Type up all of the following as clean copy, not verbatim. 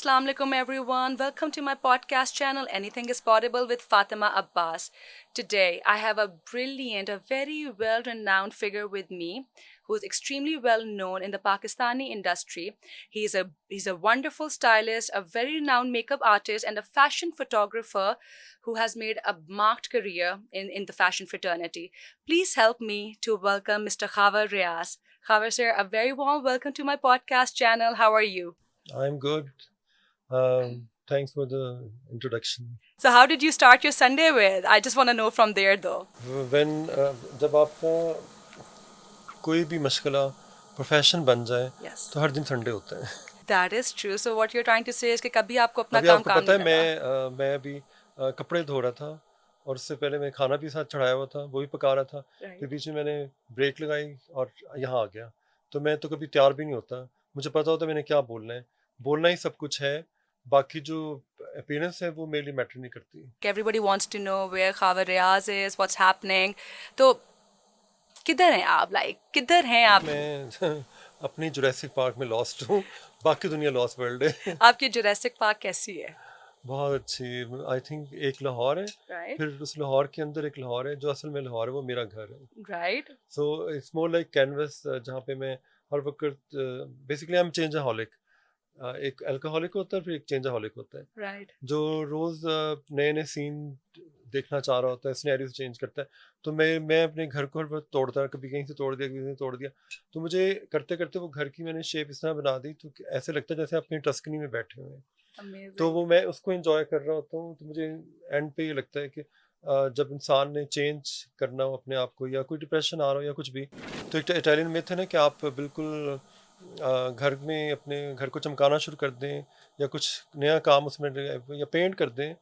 Assalamu alaikum everyone. Welcome to my podcast channel Anything is Possible with Fatima Abbas. Today I have a brilliant, a very well-renowned figure with me who is extremely well known in the Pakistani industry. He's a wonderful stylist, a very renowned makeup artist and a fashion photographer who has made a marked career in the fashion fraternity. Please help me to welcome Mr. Khavar Riaz. Khavar sir, a very warm welcome to my podcast channel. How are you? I'm good. Thanks for the introduction. So how did you start your Sunday with? I just want to know from there though. When जब आपका कोई भी मशगला profession बन जाए Yes. तो हर दिन Sunday होता है। That is true. So what you're trying to say is कि कभी आपको अपना अभी काम आपको काम पता नहीं है लगा. मैं अभी कपड़े धो रहा था और उससे पहले मैं खाना भी साथ चढ़ाया हुआ था, वो भी पका रहा था। Right. फिर बीच में मैंने ब्रेक लगाई और यहाँ आ गया। तो मैं तो कभी तैयार भी नहीं होता, मुझे पता होता है मैंने क्या बोलना ही सब कुछ है। बाकी जो अपीयरेंस है वो मेरे लिए मैटर नहीं करती। Everybody wants to know where Khavar Riaz is, what's happening. तो किधर हैं आप? किधर हैं आप? मैं अपनी जुरासिक पार्क में लॉस्ट हूँ, बाकी दुनिया लॉस्ट वर्ल्ड है। आपकी जुरासिक पार्क कैसी है? बहुत अच्छी। आई थिंक एक लाहौर है, Right. फिर उस लाहौर के अंदर एक लाहौर है, जो असल में लाहौर है वो मेरा घर है। Right. So it's more like canvas, जहाँ पे मैं हर वक्त बेसिकली आई एम चेंजaholic। एक अल्कोहलिक होता है, फिर एक चेंजaholic होता है, Right. जो रोज नए नए सीन देखना चाह रहा होता है, सिनेरियो चेंज करता है। तो मैं अपने घर को हर वक्त तोड़ता, कभी कहीं से तोड़ दिया, कभी कहीं से तोड़ दिया। तो मुझे करते करते वो घर की मैंने शेप इस तरह बना दी, तो ऐसे लगता है जैसे अपनी टस्कनी में बैठे हुए हैं। तो Amazing. वो मैं उसको एंजॉय कर रहा होता हूँ। तो मुझे एंड पे ये लगता है कि जब इंसान ने चेंज करना हो अपने आप को, या कोई डिप्रेशन आ रहा हो या कुछ भी, तो एक इटालियन मिथ है ना कि आप बिल्कुल घर में अपने घर को चमकाना शुरू कर दें या कुछ नया काम उसमें या पेंट कर दें,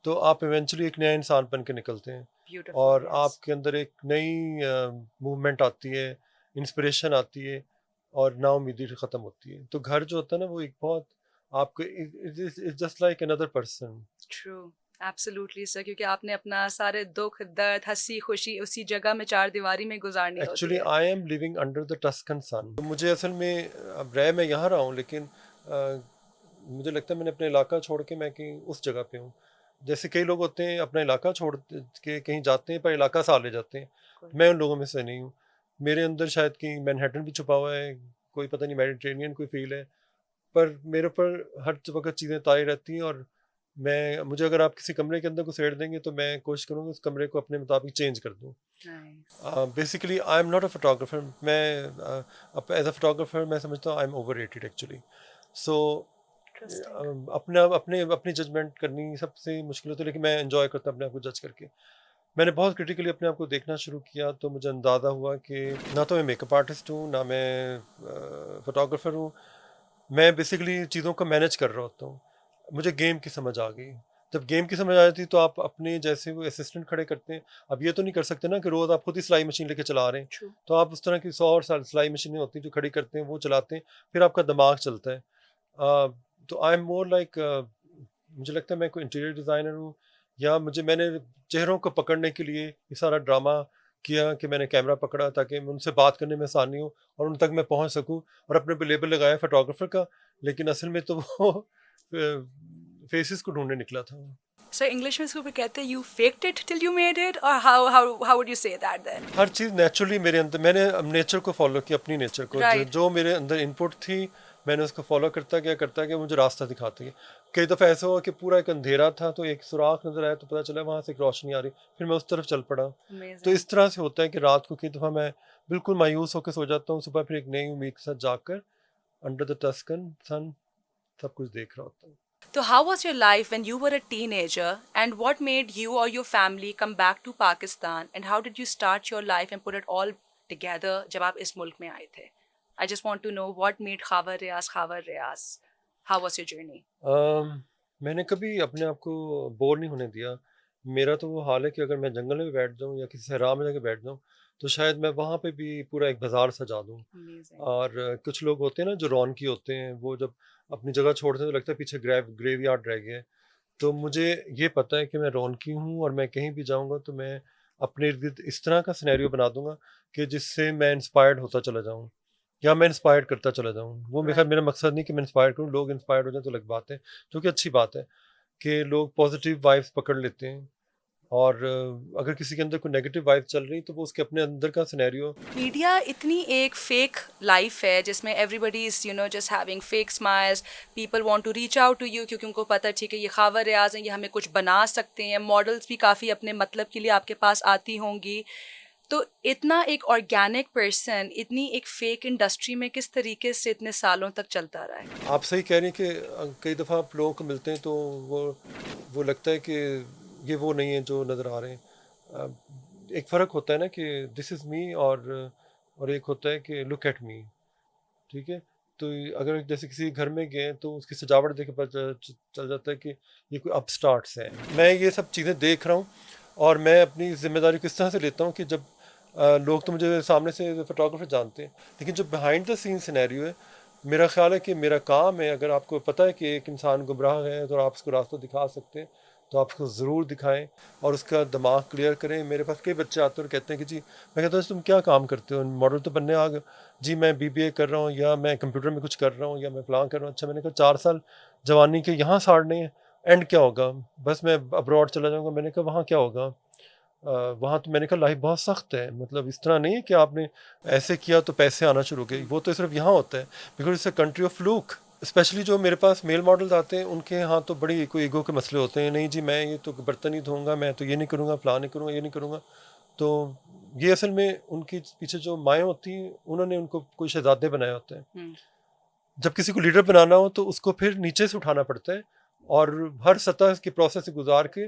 तो आप इवेंचुअली एक नया इंसान बन के निकलते हैं Beautiful. और Yes. आपके अंदर एक नई मूवमेंट आती है, इंस्पिरेशन आती है और नाउमीदी ख़त्म होती है। तो घर जो होता है ना, वो एक बहुत आपको it's just like another person. True. Absolutely sir. क्योंकि आपने अपना सारे दुख दर्द हंसी खुशी उसी जगह में चार दीवारी में गुजारनी होती एक्चुअली है. I am living under the Tuscan sun. तो मुझे असल में अब रह मैं यहाँ रहा हूँ, लेकिन मुझे लगता है मैंने अपना इलाका छोड़ के मैं कहीं उस जगह पे हूँ। जैसे कई लोग होते हैं अपना इलाका छोड़ के कहीं जाते हैं पर इलाका सा ले जाते हैं, मैं उन लोगों में से नहीं हूँ। मेरे अंदर शायद कहीं मैनहट्टन भी छुपा हुआ है, कोई पता नहीं मेडिटेरेनियन कोई फील है, पर मेरे ऊपर हर वक्त चीज़ें तारी रहती हैं। और मुझे अगर आप किसी कमरे के अंदर घुसेड़ देंगे तो मैं कोशिश करूँगा उस कमरे को अपने मुताबिक चेंज कर दूँ। Nice. Basically I am not a photographer. मैं एज अ फोटोग्राफर मैं समझता हूँ I am over rated actually. So Interesting. अपनी जजमेंट करनी सबसे मुश्किल होती है, लेकिन मैं एंजॉय करता हूँ अपने आप को जज करके। मैंने बहुत क्रिटिकली अपने आप को देखना शुरू किया, तो मुझे अंदाज़ा हुआ कि ना तो मैं मेकअप आर्टिस्ट हूँ, ना मैं फोटोग्राफर हूँ। मैं बेसिकली चीज़ों को मैनेज कर रहा होता हूँ। मुझे गेम की समझ आ गई। जब गेम की समझ आ जाती तो आप अपने जैसे वो असिस्टेंट खड़े करते हैं। अब ये तो नहीं कर सकते ना कि रोज़ आप खुद ही सिलाई मशीन लेके चला रहे हैं। True. तो आप उस तरह की 100 और सिलाई मशीनें होती हैं जो खड़ी करते हैं, वो चलाते हैं, फिर आपका दिमाग चलता है। तो आई एम मोर लाइक, मुझे लगता है मैं कोई इंटीरियर डिज़ाइनर हूँ, या मैंने चेहरों को पकड़ने के लिए ये सारा ड्रामा किया कि मैंने कैमरा पकड़ा ताकि उनसे बात करने में आसानी हो और उन तक मैं पहुंच सकूं, और अपने पे लेबल लगाया फोटोग्राफर का, लेकिन असल में तो वो फेसेस को ढूंढने निकला था। So English में इसको भी कहते हैं you faked it till you made it or how would you say that then? Her cheese naturally मेरे अंदर, मैंने नेचर को फॉलो किया, अपनी नेचर को, Right. जो मेरे अंदर इनपुट थी मैंने उसको फॉलो करता गया, मुझे रास्ता दिखाती है। कई दफ़ा ऐसा हुआ कि पूरा एक अंधेरा था, तो एक सुराख नज़र आया, तो पता चला वहाँ से एक रोशनी आ रही, फिर मैं उस तरफ चल पड़ा। तो Amazing. इस तरह से होता है कि रात को कई दफ़ा मैं बिल्कुल मायूस होकर सो जाता हूँ, सुबह फिर एक नई उम्मीद के साथ जाकर अंडर द टस्कन सन सब कुछ देख रहा होता हूँ। So how was your life when you were a teenager and what made you or your family come back to Pakistan and how did you start your life and put it all together जब आप इस मुल्क में आए थे? I just want to know what made Khavar Riaz Khavar Riaz. How was your journey? मैंने कभी अपने आप को बोर नहीं होने दिया। मेरा तो वो हाल है कि अगर मैं जंगल में बैठ जाऊँ या किसी सहरा में जाके बैठ जाऊँ, तो शायद मैं वहाँ पे भी पूरा एक बाज़ार सजा दूँ। Amazing. और कुछ लोग होते हैं ना जो रौनकी होते हैं, वो जब अपनी जगह छोड़ते हैं तो लगता है पीछे ग्रेवयार्ड रह गया है। तो मुझे ये पता है कि मैं रौनकी हूँ और मैं कहीं भी जाऊँगा तो मैं अपने इर्द-गिर्द इस तरह का सिनेरियो बना दूँगा कि जिससे मैं इंस्पायर्ड होता चला जाऊँ। या मैं इंस्पायर करता चला जाऊँ। वो मेरा मकसद नहीं कि मैं इंस्पायर करूँ, लोग इंस्पायर हो जाए तो अलग बात है, जो कि अच्छी बात है कि लोग पॉजिटिव वाइब्स पकड़ लेते हैं। और अगर किसी के अंदर कोई नेगेटिव वाइब चल रही तो वो उसके अपने अंदर का सिनेरियो। मीडिया इतनी एक फेक लाइफ है जिसमें everybody is just having fake smiles, people want to reach out to you क्योंकि उनको पता है ठीक है ये ख़ावर रियाज हैं, ये हमें कुछ बना सकते हैं, मॉडल्स भी काफ़ी अपने मतलब के लिए आपके पास आती होंगी। तो इतना एक ऑर्गेनिक पर्सन इतनी एक फेक इंडस्ट्री में किस तरीके से इतने सालों तक चलता रहा है? आप सही कह रही हैं कि कई दफ़ा आप लोगों को मिलते हैं तो वो लगता है कि ये वो नहीं है जो नज़र आ रहे हैं। एक फ़र्क होता है ना कि दिस इज़ मी, और एक होता है कि लुक एट मी। ठीक है, तो अगर जैसे किसी घर में गए तो उसकी सजावट देख के पता चल जाता है कि ये कोई अपस्टार्ट्स है। मैं ये सब चीज़ें देख रहा हूँ और मैं अपनी जिम्मेदारी किस तरह से लेता हूँ कि जब लोग तो मुझे सामने से फोटोग्राफर जानते हैं, लेकिन जो बिहाइंड द सीन सिनेरियो है, मेरा ख्याल है कि मेरा काम है, अगर आपको पता है कि एक इंसान गुमराह है तो आप उसको रास्ता दिखा सकते हैं तो आप उसको ज़रूर दिखाएं और उसका दिमाग क्लियर करें। मेरे पास कई बच्चे आते हैं और कहते हैं कि जी, मैं कहता हूँ तुम क्या काम करते हो, मॉडल तो बनने आ गए। जी मैं बीबीए कर रहा हूँ, या मैं कंप्यूटर में कुछ कर रहा हूँ, या मैं फलां कर रहा हूँ। अच्छा, मैंने कहा 4 साल जवानी के यहाँ साड़ने हैं, एंड क्या होगा? बस मैं अब्रॉड चला जाऊँगा। मैंने कहा वहाँ क्या होगा? वहाँ तो मैंने कहा लाइफ बहुत सख्त है, मतलब इस तरह नहीं है कि आपने ऐसे किया तो पैसे आना शुरू हो गए। वो तो सिर्फ यहाँ होता है because it's a country of fluke. Specially जो मेरे पास मेल मॉडल्स आते हैं उनके यहाँ तो बड़ी कोई ईगो के मसले होते हैं। नहीं जी, मैं ये तो बर्तन नहीं धोऊंगा, मैं तो ये नहीं करूँगा, फलां नहीं करूँगा, ये नहीं करूँगा। तो ये असल में उनके पीछे जो माएँ होती हैं, उन्होंने उनको कोई शहजादे बनाए होते हैं। जब किसी को लीडर बनाना हो तो उसको फिर नीचे से उठाना पड़ता है और हर सतह के प्रोसेस से गुजार के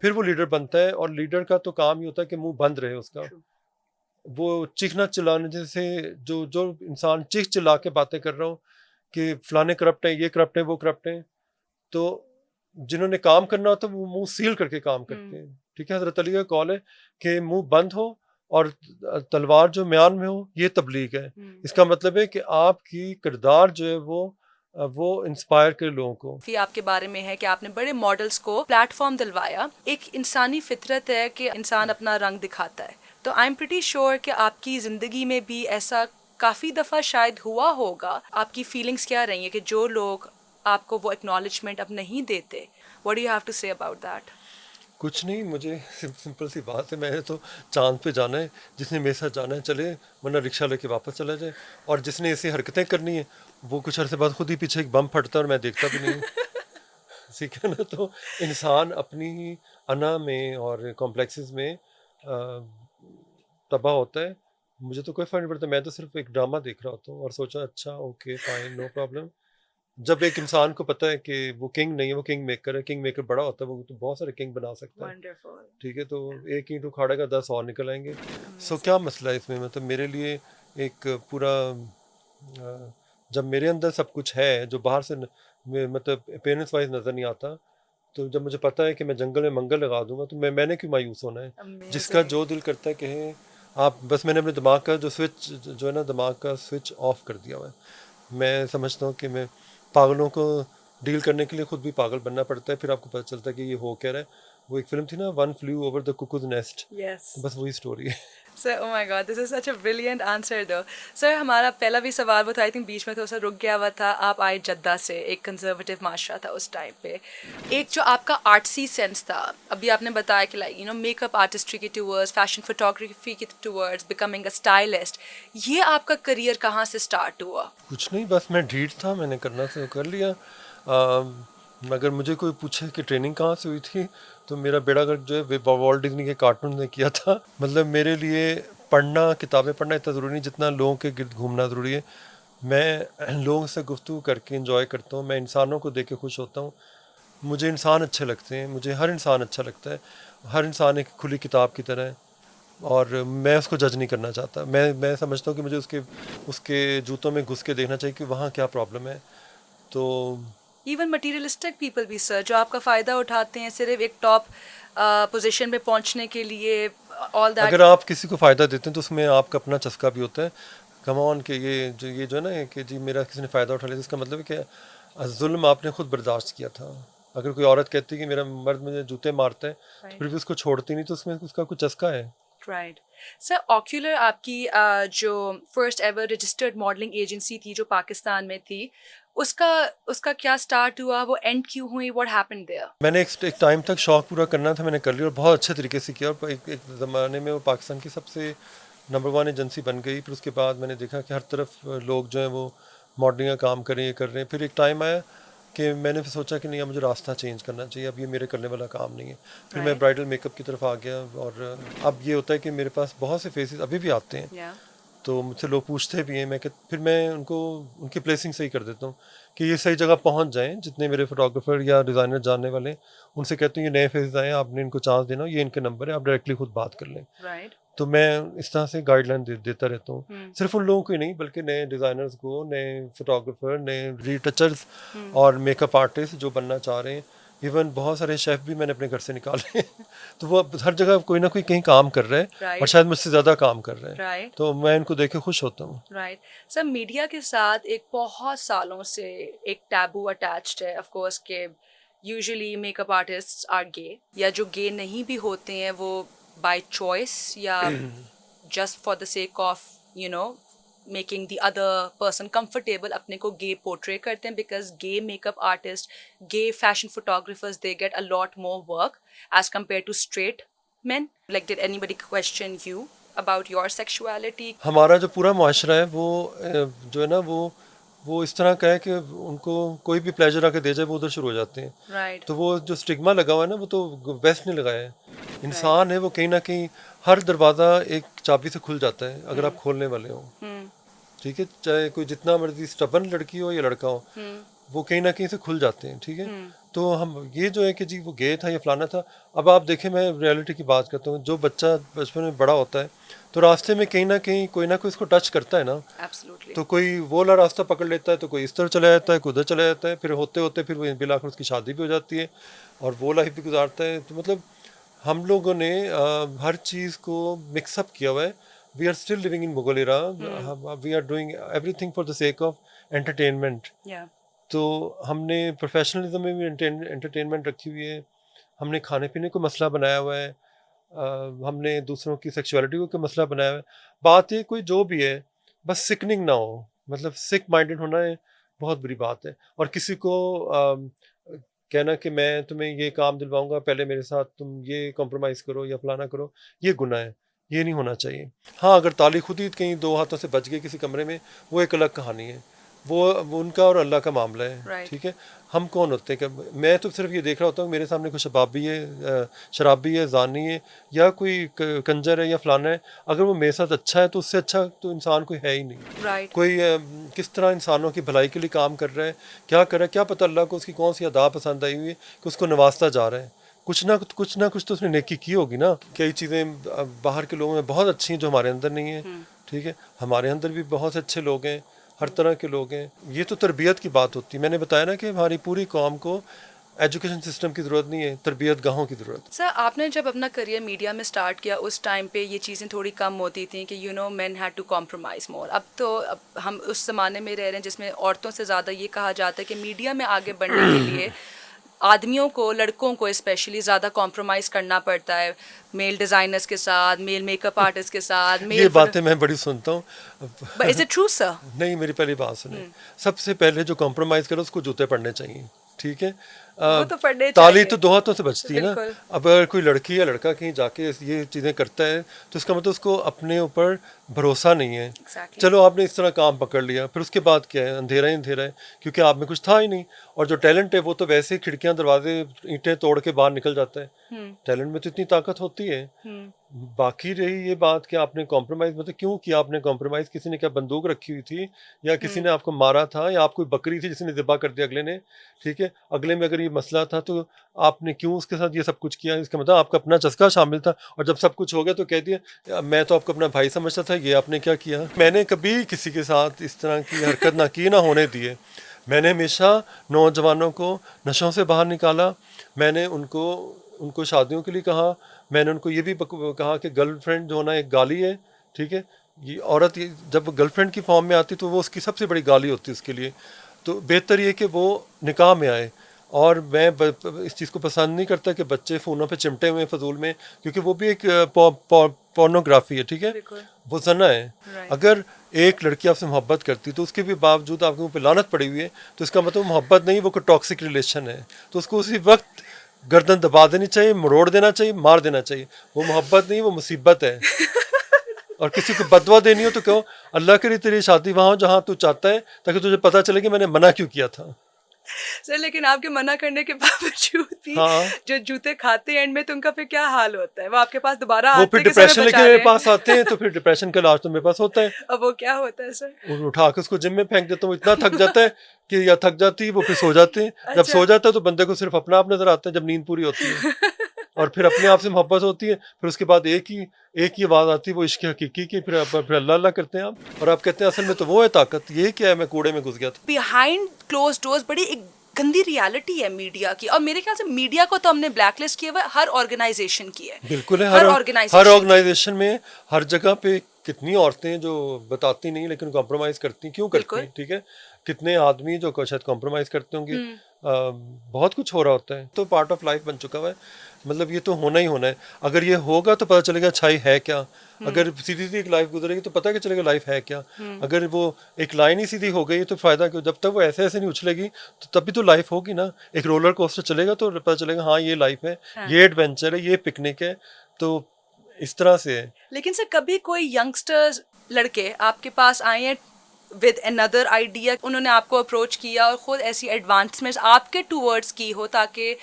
फिर वो लीडर बनता है। और लीडर का तो काम ही होता है कि मुंह बंद रहे उसका। वो चीखना चिल्लाने जैसे, जो जो इंसान चीख चिल्ला के बातें कर रहा हो कि फलाने करप्ट है, ये करप्ट है, वो करप्ट है, तो जिन्होंने काम करना होता है वो मुंह सील करके काम करते हैं। ठीक है, हजरत अली का कॉल है कि मुंह बंद हो और तलवार जो म्यान में हो, ये तबलीग है। इसका मतलब है कि आपकी किरदार जो है वो इंस्पायर करे लोगों को। कि आपके बारे में है कि आपने बड़े मॉडल्स को प्लेटफॉर्म दिलवाया। एक इंसानी फितरत है कि इंसान अपना रंग दिखाता है, तो आई एम प्रिटी श्योर कि आपकी ज़िंदगी में भी ऐसा काफ़ी दफ़ा शायद हुआ होगा। आपकी फीलिंग्स क्या रही हैं कि जो लोग आपको वो एक्नॉलेजमेंट अब नहीं देते? What do you have to say about that? कुछ नहीं, मुझे सिंपल सी बात है, मैंने तो चांद पे जाना है, जिसने मेरे साथ जाना है चले, वरना रिक्शा लेके वापस चला जाए। और जिसने ऐसी हरकतें करनी है वो कुछ अरसे बाद खुद ही पीछे एक बम फटता है और मैं देखता भी नहीं हूँ। ठीक है ना? तो इंसान अपनी ही अना में और कॉम्प्लेक्सेस में तबाह होता है। मुझे तो कोई फ़र्क नहीं पड़ता, मैं तो सिर्फ एक ड्रामा देख रहा होता हूँ और सोचा अच्छा ओके फाइन नो प्रॉब्लम। जब एक इंसान को पता है कि वो किंग नहीं है, वो किंग मेकर है, किंग मेकर बड़ा होता है, वो तो बहुत सारे किंग बना सकता है। वंडरफुल। ठीक है, तो एक ईंट उखाड़ेगा 10 और निकल आएंगे। सो क्या मसला है इसमें? मतलब मेरे लिए एक पूरा जब मेरे अंदर सब कुछ है जो बाहर से मतलब अपेयरेंस वाइज नज़र नहीं आता, तो जब मुझे पता है कि मैं जंगल में मंगल लगा दूंगा तो मैंने क्यों मायूस होना है? जिसका जो दिल करता है कहे आप। बस मैंने अपने दिमाग का जो स्विच जो है ना, दिमाग का स्विच ऑफ कर दिया हुआ है। मैं समझता हूँ कि मैं पागलों को डील करने के लिए खुद भी पागल बनना पड़ता है, फिर आपको पता चलता है कि ये हो क्या रहा है। वो एक फिल्म थी ना, one flu over the cuckoos nest, yes बस वही स्टोरी है। Sir. Oh my God, this is such a brilliant answer दो। सर हमारा पहला भी सवाल वो था, आई थिंक बीच में थोड़ा सा रुक गया हुआ था। आप आए जद्दा से, एक कंजर्वेटिव माशरा था उस टाइम पे। एक जो आपका आर्टसी सेंस था, अभी आपने बताया कि लाइक मेकअप आर्टिस्ट्री के टूवर्ड्स, फैशन फोटोग्राफी के टूवर्ड्स, बिकमिंग अ स्टाइलिस्ट, ये आपका करियर कहाँ से स्टार्ट हुआ? कुछ नहीं, बस मैं ढीठ था, मैंने करना शुरू कर लिया। अगर मुझे कोई पूछे कि ट्रेनिंग कहाँ से हुई थी, तो मेरा बेड़ा गर्क जो है वॉल्ट डिज्नी के कार्टून ने किया था। मतलब मेरे लिए पढ़ना, किताबें पढ़ना इतना ज़रूरी नहीं जितना लोगों के गिर्द घूमना ज़रूरी है। मैं लोगों से गुफ्तगू करके इंजॉय करता हूँ, मैं इंसानों को देख के खुश होता हूँ। मुझे इंसान अच्छे लगते हैं, मुझे हर इंसान अच्छा लगता है। हर इंसान एक खुली किताब की तरह है और मैं उसको जज नहीं करना चाहता। मैं समझता हूँ कि मुझे उसके उसके जूतों में घुस के देखना चाहिए कि वहाँ क्या प्रॉब्लम है। तो इवन मटीरियलिस्टिक पीपल भी सर, जो आपका फ़ायदा उठाते हैं सिर्फ एक टॉप पोजीशन पे पहुंचने के लिए, ऑल दैट। अगर आप किसी को फ़ायदा देते हैं तो उसमें आपका अपना चस्का भी होता है। कम ऑन कि ये जो है ना कि जी मेरा किसी ने फ़ायदा उठा लिया, इसका मतलब है कि जुल्म आपने खुद बर्दाश्त किया था। अगर कोई औरत कहती है कि मेरा मर्द मुझे जूते मारता है तो फिर भी उसको छोड़ती नहीं, तो उसमें उसका कुछ चस्का है। राइट सर, ऑक्यूलर आपकी जो first ever registered modelling agency थी जो पाकिस्तान में थी, उसका उसका क्या स्टार्ट हुआ, वो एंड क्यों हुई, व्हाट हैपेंड देयर? मैंने एक टाइम तक शौक पूरा करना था, मैंने कर लिया और बहुत अच्छे तरीके से किया, और एक ज़माने में वो पाकिस्तान की सबसे नंबर 1 एजेंसी बन गई। फिर उसके बाद मैंने देखा कि हर तरफ लोग जो हैं वो मॉडलिंग का काम कर रहे हैं, ये कर रहे हैं। फिर एक टाइम आया कि मैंने फिर सोचा कि नहीं, अब मुझे रास्ता चेंज करना चाहिए, अब ये मेरे करने वाला काम नहीं है। फिर मैं Right. ब्राइडल मेकअप की तरफ आ गया, और अब ये होता है कि मेरे पास बहुत से फेसेस अभी भी आते हैं, या तो मुझसे लोग पूछते भी हैं, फिर मैं उनको उनकी प्लेसिंग सही कर देता हूँ कि ये सही जगह पहुँच जाएं। जितने मेरे फोटोग्राफर या डिज़ाइनर जानने वाले हैं, उनसे कहते हैं ये नए फेसेस आए हैं, आपने इनको चांस देना, ये इनके नंबर है, आप डायरेक्टली खुद बात कर लें। राइट। तो मैं इस तरह से गाइडलाइन देता रहता हूँ, सिर्फ उन लोगों को ही नहीं बल्कि नए डिज़ाइनर्स को, नए फोटोग्राफर, नए रीटचर्स और मेकअप आर्टिस्ट जो बनना चाह रहे हैं। इवन बहुत सारे शेफ़ भी मैंने अपने घर से निकाले हैं तो वो अब हर जगह कोई ना कोई कहीं काम कर रहा है, और राइट शायद मुझसे ज़्यादा काम कर रहे हैं, राइट तो मैं इनको देख के खुश होता हूँ। राइट सर, मीडिया के साथ एक बहुत सालों से एक टैबू अटैच्ड है, ऑफ कोर्स, के usually makeup artists are gay, या जो गे नहीं भी होते हैं वो बाय चॉइस या just for the sake of making the other person comfortable अपने को गे पोर्ट्रे करते हैं, because gay makeup artist, gay fashion photographers, they get a lot more work as compare to straight men. Like, did anybody question you about your sexuality? हमारा जो पूरा माशरा है वो जो है ना वो इस तरह का है कि उनको कोई भी प्लेजर आके दे जाए वो उधर शुरू हो जाते हैं। Right. तो वो जो स्टिग्मा लगा हुआ है ना, वो तो वेस्ट ने लगाया है। इंसान है वो, कहीं ना कहीं हर दरवाज़ा एक चाबी से खुल जाता है अगर आप खोलने वाले हो। ठीक है, चाहे कोई जितना मर्जी स्टबन लड़की हो या लड़का हो, वो कहीं ना कहीं से खुल जाते हैं। ठीक है, तो हम ये जो है कि जी वो गे था या फलाना था, अब आप देखें, मैं रियलिटी की बात करता हूँ, जो बच्चा बचपन में बड़ा होता है तो रास्ते में कहीं ना कहीं कोई ना कोई इसको टच करता है ना। Absolutely. तो कोई वो वाला रास्ता पकड़ लेता है, तो कोई इस तरह चला जाता है, कोई उधर चला जाता है, फिर होते होते फिर वो बिलाकर उसकी शादी भी हो जाती है और वो लाइफ भी गुजारता है। तो मतलब हम लोगों ने हर चीज़ को मिक्सअप किया हुआ है। We are still living in Mughal era, we are doing everything for the sake of entertainment. Yeah. तो हमने प्रोफेशनलिज्म में भी एंटरटेनमेंट रखी हुई है, हमने खाने पीने को मसला बनाया हुआ है, हमने दूसरों की सेक्सुअलिटी को कोई मसला बनाया हुआ है। बात ये कोई जो भी है, बस सिकनिंग ना हो, मतलब सिक माइंडेड होना है बहुत बुरी बात है। और किसी को कहना कि मैं तुम्हें ये काम दिलवाऊंगा, पहले मेरे साथ तुम ये कॉम्प्रोमाइज़ करो या फलाना करो, ये गुनाह है, ये नहीं होना चाहिए। हाँ, अगर ताली खुद ही कहीं 2 हाथों से बच गई किसी कमरे में, वो एक अलग कहानी है, वो उनका और अल्लाह का मामला है। Right. ठीक है, हम कौन होते हैं कि मैं तो सिर्फ ये देख रहा होता हूँ मेरे सामने कोई शबाबी है, शराबी है, जानी है, या कोई कंजर है या फलाना है, अगर वो मेरे साथ अच्छा है तो उससे अच्छा तो इंसान कोई है ही नहीं। Right. कोई किस तरह इंसानों की भलाई के लिए काम कर रहा है, क्या कर रहा है, क्या पता अल्लाह को उसकी कौन सी अदा पसंद आई हुई है कि उसको नवाजता जा रहा है। कुछ ना कुछ तो उसने नेकी की होगी ना। कई चीज़ें बाहर के लोगों में बहुत अच्छी हैं जो हमारे अंदर नहीं है। ठीक है, हमारे अंदर भी बहुत अच्छे लोग हैं, हर तरह के लोग हैं। ये तो तरबियत की बात होती है। मैंने बताया ना कि हमारी पूरी कौम को एजुकेशन सिस्टम की ज़रूरत नहीं है, तरबियत गाहों की ज़रूरत है। सर, आपने जब अपना करियर मीडिया में स्टार्ट किया उस टाइम पे ये चीज़ें थोड़ी कम होती थी कि मेन हैड टू कॉम्प्रोमाइज़ मोर। अब हम उस ज़माने में रह रहे हैं जिसमें औरतों से ज़्यादा ये कहा जाता है कि मीडिया में आगे बढ़ने के लिए आदमियों को, लड़कों को स्पेशली ज़्यादा कॉम्प्रोमाइज़ करना पड़ता है, मेल डिज़ाइनर्स के साथ, मेल मेकअप आर्टिस्ट के साथ। ये बातें मैं बड़ी सुनता हूँ। Is it true sir? नहीं, मेरी पहली बात सुनिए, सबसे पहले जो कॉम्प्रोमाइज़ करे उसको जूते पड़ने चाहिए। ठीक है, वो तो पढ़ने ताली चाहिए। तो 2 हाथों से बचती है ना। बिल्कुल। अब अगर कोई लड़की या लड़का कहीं जाके ये चीज़ें करता है तो इसका मतलब उसको अपने ऊपर भरोसा नहीं है। Exactly. चलो, आपने इस तरह काम पकड़ लिया, फिर उसके बाद क्या है, अंधेरा ही अंधेरा है, क्योंकि आप में कुछ था ही नहीं। और जो टैलेंट है वो तो वैसे ही खिड़कियां दरवाजे ईंटें तोड़ के बाहर निकल जाता है। टैलेंट में तो इतनी ताकत होती है। बाकी रही ये बात कि आपने कॉम्प्रोमाइज़, मतलब क्यों किया आपने कॉम्प्रोमाइज़? किसी ने क्या बंदूक रखी हुई थी, या किसी ने आपको मारा था, या आप कोई बकरी थी जिसने ज़िबा कर दिया अगले ने? ठीक है, अगले में अगर ये मसला था तो आपने क्यों उसके साथ ये सब कुछ किया? इसका मतलब आपका अपना चस्का शामिल था, और जब सब कुछ हो गया तो कह दिया मैं तो आपको अपना भाई समझता था, ये आपने क्या किया? मैंने कभी किसी के साथ इस तरह की हरकत ना की, ना होने दी है। मैंने हमेशा नौजवानों को नशों से बाहर निकाला। मैंने उनको शादियों के लिए कहा। मैंने उनको ये भी कहा कि गर्लफ्रेंड जो होना एक गाली है। ठीक है, ये औरत जब गर्लफ्रेंड की फॉर्म में आती तो वो उसकी सबसे बड़ी गाली होती है उसके लिए। तो बेहतर ये कि वो निकाह में आए। और मैं इस चीज़ को पसंद नहीं करता कि बच्चे फ़ोनों पे चिमटे हुए हैं फजूल में, क्योंकि वो भी एक पोर्नोग्राफी है, ठीक है, बिल्कुल वो जना है। राइट अगर एक लड़की आपसे मोहब्बत करती तो उसके भी बावजूद आपके मुंह पे लानत पड़ी हुई है, तो इसका मतलब मोहब्बत नहीं, वो कोई टॉक्सिक रिलेशन है। तो उसको उसी वक्त गर्दन दबा देनी चाहिए, मरोड़ देना चाहिए, मार देना चाहिए। वो मोहब्बत नहीं, वो मुसीबत है। और किसी को बदवा देनी हो तो कहो अल्लाह करी तेरी शादी वहाँ हो जहाँ तू चाहता है, ताकि तुझे पता चले कि मैंने मना क्यों किया था। सर लेकिन आपके मना करने के बावजूद भी हाँ, जो जूते खाते हैं एंड में तो उनका फिर क्या हाल होता है? वो आपके पास दोबारा वो आते फिर हैं कि सर डिप्रेशन हमें लेके बचा मेरे लें। पास आते हैं, तो फिर डिप्रेशन का इलाज तो मेरे पास होता है। अब वो क्या होता है सर? और उठा के उसको जिम में फेंक देता हूँ, इतना थक जाता है कि, या थक जाती है वो, फिर सो जाते हैं। जब अच्छा सो जाता है तो बंदे को सिर्फ अपना आप नजर आता है, जब नींद पूरी होती है और फिर अपने आप से मोहब्बत होती है। फिर उसके बाद एक ही आवाज़ आती है, वो इश्क हकीकी की। फिर अल्लाह अल्लाह करते हैं आप, और आप कहते हैं असल में तो वो है ताकत। ये क्या है, मैं कूड़े में घुस गया था। बिहाइंड क्लोज डोर्स बड़ी एक गंदी रियलिटी है मीडिया की, और मेरे ख्याल से मीडिया को तो हमने ब्लैकलिस्ट किया हुआ है, हर ऑर्गेनाइजेशन की है। बिल्कुल है, हर हर ऑर्गेनाइजेशन की। ऑर्गेनाइजेशन में, हर जगह पे कितनी औरतें हैं जो बताती नहीं लेकिन कॉम्प्रोमाइज करती, क्यों करती बिल्कुल हैं, ठीक है। कितने आदमी जो शायद कॉम्प्रोमाइज करते होंगे। हम्म बहुत कुछ हो रहा होता है, तो पार्ट ऑफ लाइफ बन चुका हुआ है। मतलब ये तो होना ही होना है। अगर ये होगा तो पता चलेगा अच्छाई है क्या। अगर सीधी सीधी एक लाइफ गुजरेगी तो पता क्या चलेगा लाइफ है क्या। अगर वो एक लाइन ही सीधी हो गई तो फायदा क्यों, जब तक वो ऐसे ऐसे नहीं उछलेगी तो तभी तो लाइफ होगी ना। एक रोलर कोस्टर चलेगा तो पता चलेगा हाँ ये लाइफ है, हाँ। ये एडवेंचर है, ये पिकनिक है। तो इस तरह से है। लेकिन सर कभी कोई यंगस्टर्स लड़के आपके पास आए हैं विद अनदर आइडिया, उन्होंने आपको अप्रोच किया और खुद ऐसी एडवांसमेंट्स आपके टूवर्ड्स की हो ताकि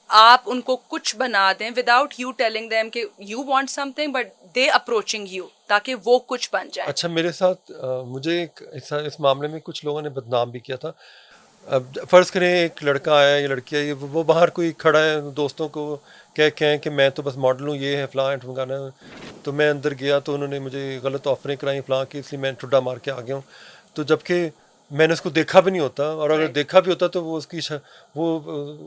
आप उनको कुछ बना दें विदाउट यू टेलिंग देम कि you want something but they approaching you, ताकि वो कुछ बन जाए? अच्छा, मेरे साथ मुझे इस मामले में कुछ लोगों ने बदनाम भी किया था। अब फ़र्ज़ करें एक लड़का आया या लड़की आई, वो बाहर कोई खड़ा है, दोस्तों को कहें कि मैं तो बस मॉडल हूँ, ये है फ़लाँ है ठमकाना है। तो मैं अंदर गया तो उन्होंने मुझे गलत ऑफरें कराई फ़लाँ की, इसलिए मैं ठुड्डा मार के आ गया हूँ। तो जबकि मैंने उसको देखा भी नहीं होता, और अगर राइट देखा भी होता तो वो वो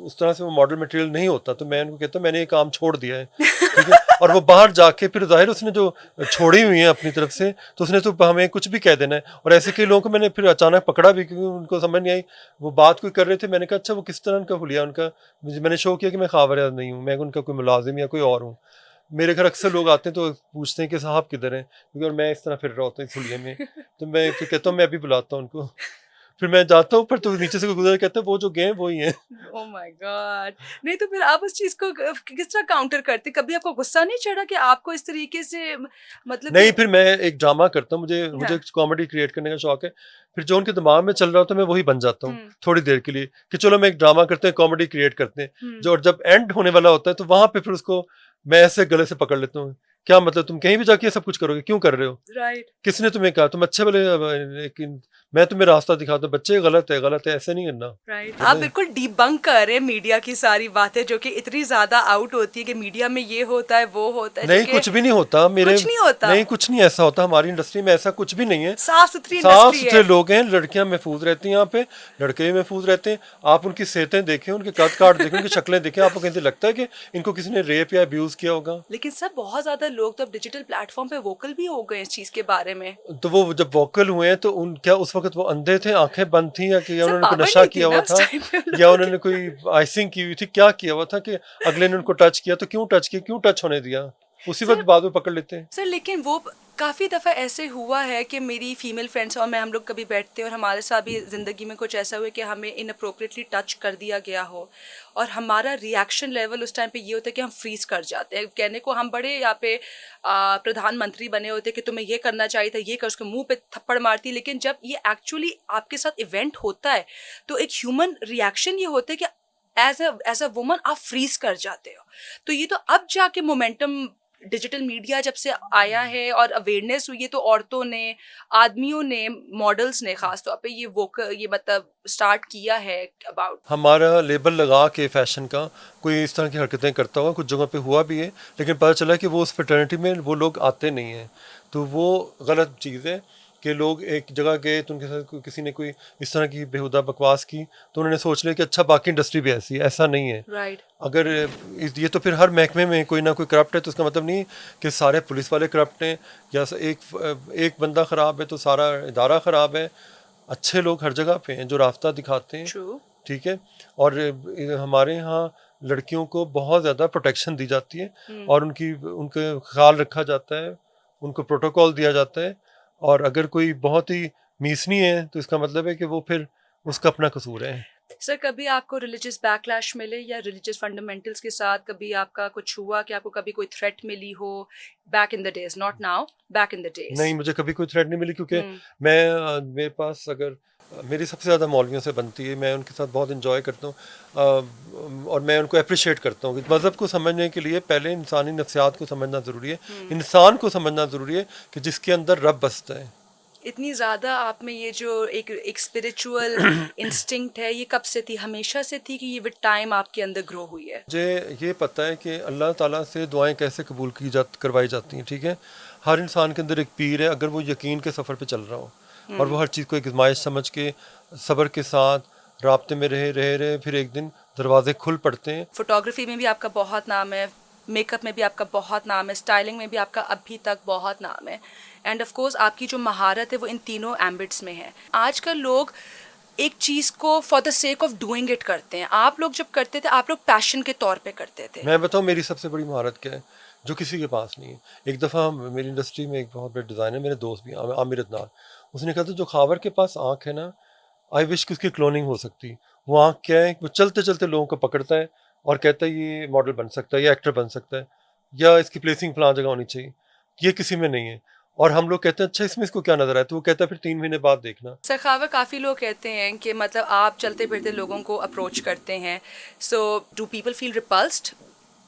उस तरह से वो मॉडल मटेरियल नहीं होता। तो मैं उनको कहता मैंने ये काम छोड़ दिया है, ठीक है। और वो बाहर जाके फिर ज़ाहिर उसने जो छोड़ी हुई है अपनी तरफ से, तो उसने तो हमें कुछ भी कह देना है। और ऐसे कई लोगों को मैंने फिर अचानक पकड़ा भी, क्योंकि उनको समझ नहीं आई। वो बात कोई कर रहे थे, मैंने कहा अच्छा वो किस तरह का हुलिया उनका। मैंने शो किया कि मैं ख़ाबरदार नहीं हूँ, मैं उनका कोई मुलाजिम या कोई और हूँ। मेरे घर अक्सर लोग आते हैं तो पूछते हैं कि साहब किधर हैं, क्योंकि और मैं इस तरह फिर रहा होता हूँ इस हुलिये में। तो मैं फिर कहता हूँ मैं अभी बुलाता हूँ उनको। फिर मैं जाता हूँ, पर तो नीचे से कोई गुजर कहता है वो जो गए हैं वो ही हैं। Oh my God. नहीं तो फिर आप उस चीज को किस तरह काउंटर करते? कभी आपको गुस्सा नहीं चढ़ा कि आपको इस तरीके से मतलब नहीं, कि फिर मैं एक ड्रामा करता हूँ, मुझे हाँ मुझे कॉमेडी क्रिएट करने का शौक है। फिर जो उनके दिमाग में चल रहा होता है मैं वही बन जाता हूँ थोड़ी देर के लिए, कि चलो मैं एक ड्रामा करते हैं, कॉमेडी क्रिएट करते हैं। जो और जब एंड होने वाला होता है तो वहां पे फिर उसको मैं ऐसे गले से पकड़ लेता हूँ। क्या मतलब तुम कहीं भी जाके ये सब कुछ करोगे, क्यों कर रहे हो, राइट किसने तुम्हें कहा, तुम अच्छे भले, लेकिन मैं तुम्हें रास्ता दिखाता हूँ, बच्चे गलत है ऐसे नहीं करना। राइट। आप बिल्कुल डिबंक कर रहे हैं मीडिया की सारी बातें जो कि इतनी ज्यादा आउट होती है कि मीडिया में ये होता है वो होता है, जो नहीं, कि कुछ भी नहीं होता मेरे। कुछ नहीं होता। नहीं, कुछ नहीं ऐसा होता, हमारी इंडस्ट्री में ऐसा कुछ भी नहीं है। साफ सुथरी साफ इंडस्ट्री सुथरे है। लोग हैं, लड़कियां महफूज रहती हैं यहाँ पे, लड़के भी महफूज रहते हैं। आप उनकी सेहतें देखें, उनके कद काट देखें, उनकी शक्लें देखें, आपको कहीं से लगता है कि इनको किसी ने रेप या अब्यूज किया होगा। लेकिन सर बहुत ज्यादा लोग तो अब डिजिटल प्लेटफॉर्म पे वोकल भी हो गए इस चीज के बारे में। तो वो जब वोकल हुए हैं तो उन क्या उस वक्त वो अंधे थे, आंखें बंद थी, या कि या सर उन्होंने कोई पावर नशा नहीं थी किया ना हुआ उस था, टाइम पे या लोगों के। उन्होंने कोई आइसिंग की हुई थी, क्या किया हुआ था कि अगले ने उनको टच किया, तो क्यों टच किया, क्यों टच होने दिया, उसी वक्त सर बाद में पकड़ लेते हैं। सर लेकिन वो काफ़ी दफ़ा ऐसे हुआ है कि मेरी फीमेल फ्रेंड्स और मैं हम लोग कभी बैठते हैं और हमारे साथ भी ज़िंदगी में कुछ ऐसा हुआ कि हमें इनअप्रोप्रिएटली टच कर दिया गया हो, और हमारा रिएक्शन लेवल उस टाइम पे ये होता है कि हम फ्रीज कर जाते हैं। कहने को हम बड़े यहाँ पे प्रधानमंत्री बने होते कि तुम्हें ये करना चाहिए था, ये कर, उसके मुंह पे थप्पड़ मारती। लेकिन जब ये एक्चुअली आपके साथ इवेंट होता है तो एक ह्यूमन रिएक्शन ये होता है कि एज अ वुमन आप फ्रीज कर जाते हो। तो ये तो अब जाके मोमेंटम डिजिटल मीडिया जब से आया है और अवेयरनेस हुई है तो औरतों ने, आदमियों ने, मॉडल्स ने खास तौर पे ये मतलब स्टार्ट किया है अबाउट। हमारा लेबल लगा के फैशन का कोई इस तरह की हरकतें करता होगा, कुछ जगह पे हुआ भी है, लेकिन पता चला कि वो उस फ्रेटर्निटी में वो लोग आते नहीं हैं। तो वो गलत चीज़ है कि लोग एक जगह गए तो उनके साथ किसी ने कोई इस तरह की बेहुदा बकवास की, तो उन्होंने सोच लिया कि अच्छा बाकी इंडस्ट्री भी ऐसी है। ऐसा नहीं है। राइट अगर ये तो फिर हर महकमे में कोई ना कोई करप्ट है, तो उसका मतलब नहीं कि सारे पुलिस वाले करप्ट हैं, या एक बंदा ख़राब है तो सारा इदारा ख़राब है। अच्छे लोग हर जगह पे हैं जो रास्ता दिखाते हैं, ट्रू। ठीक है। और हमारे यहाँ लड़कियों को बहुत ज़्यादा प्रोटेक्शन दी जाती है और उनका ख्याल रखा जाता है, उनको प्रोटोकॉल दिया जाता है। और अगर कोई बहुत ही मीसनी है तो इसका मतलब है कि वो फिर उसका अपना कसूर है। सर कभी आपको रिलीजियस बैकलैश मिले या रिलीजियस फंडामेंटल्स के साथ कभी आपका कुछ हुआ कि आपको कभी कोई थ्रेट मिली हो back in the days, not now, back in the days? नहीं, मुझे कभी कोई थ्रेट नहीं मिली क्योंकि हम्म। मेरे पास अगर मेरी सबसे ज़्यादा मौलवियों से बनती है, मैं उनके साथ बहुत इंजॉय करता हूँ और मैं उनको अप्रिशिएट करता हूँ कि मज़हब को समझने के लिए पहले इंसानी नफ्सियात को समझना ज़रूरी है, इंसान को समझना ज़रूरी है कि जिसके अंदर रब बसता है। इतनी ज़्यादा आप में ये जो एक स्पिरिचुअल इंस्टिंक्ट है, ये कब से थी? हमेशा से थी कि ये विद टाइम आपके अंदर ग्रो हुई है? मुझे ये पता है कि अल्लाह ताला से दुआएं कैसे कबूल करवाई जाती हैं, ठीक है। हर इंसान के अंदर एक पीर है, अगर वो यकीन के सफ़र पे चल रहा हो और वो हर चीज़ को एक आजमाइश समझ के सब्र के साथ राब्ते में रहे फिर एक दिन दरवाजे खुल पड़ते हैं। फोटोग्राफी में भी आपका बहुत नाम है, मेकअप में भी आपका बहुत नाम है, स्टाइलिंग में भी आपका अभी तक बहुत नाम है, एंड ऑफ कोर्स आपकी जो महारत है वो इन तीनों एम्बिट्स में है। आजकल लोग एक चीज़ को for the sake of doing it करते हैं। आप लोग जब करते थे, आप लोग पैशन के तौर पे करते थे। मैं बताऊँ मेरी सबसे बड़ी महारत क्या है जो किसी के पास नहीं है। एक दफ़ा मेरी इंडस्ट्री में एक बहुत बड़े डिज़ाइनर, मेरे दोस्त भी आमिर अदनान, उसने कहा था जो खावर के पास आँख है ना, आई विश कि उसकी क्लोनिंग हो सकती। वो आँख क्या है, वो चलते चलते लोगों को पकड़ता है और कहता है ये मॉडल बन सकता है या एक्टर बन सकता है या इसकी प्लेसिंग फलां जगह होनी चाहिए। ये किसी में नहीं है। और हम लोग कहते हैं अच्छा इसको क्या नजर आया, तो वो कहता है फिर 3 महीने बाद देखना। सखावर काफ़ी लोग कहते हैं कि मतलब आप चलते फिरते लोगों को अप्रोच करते हैं, so do people feel repulsed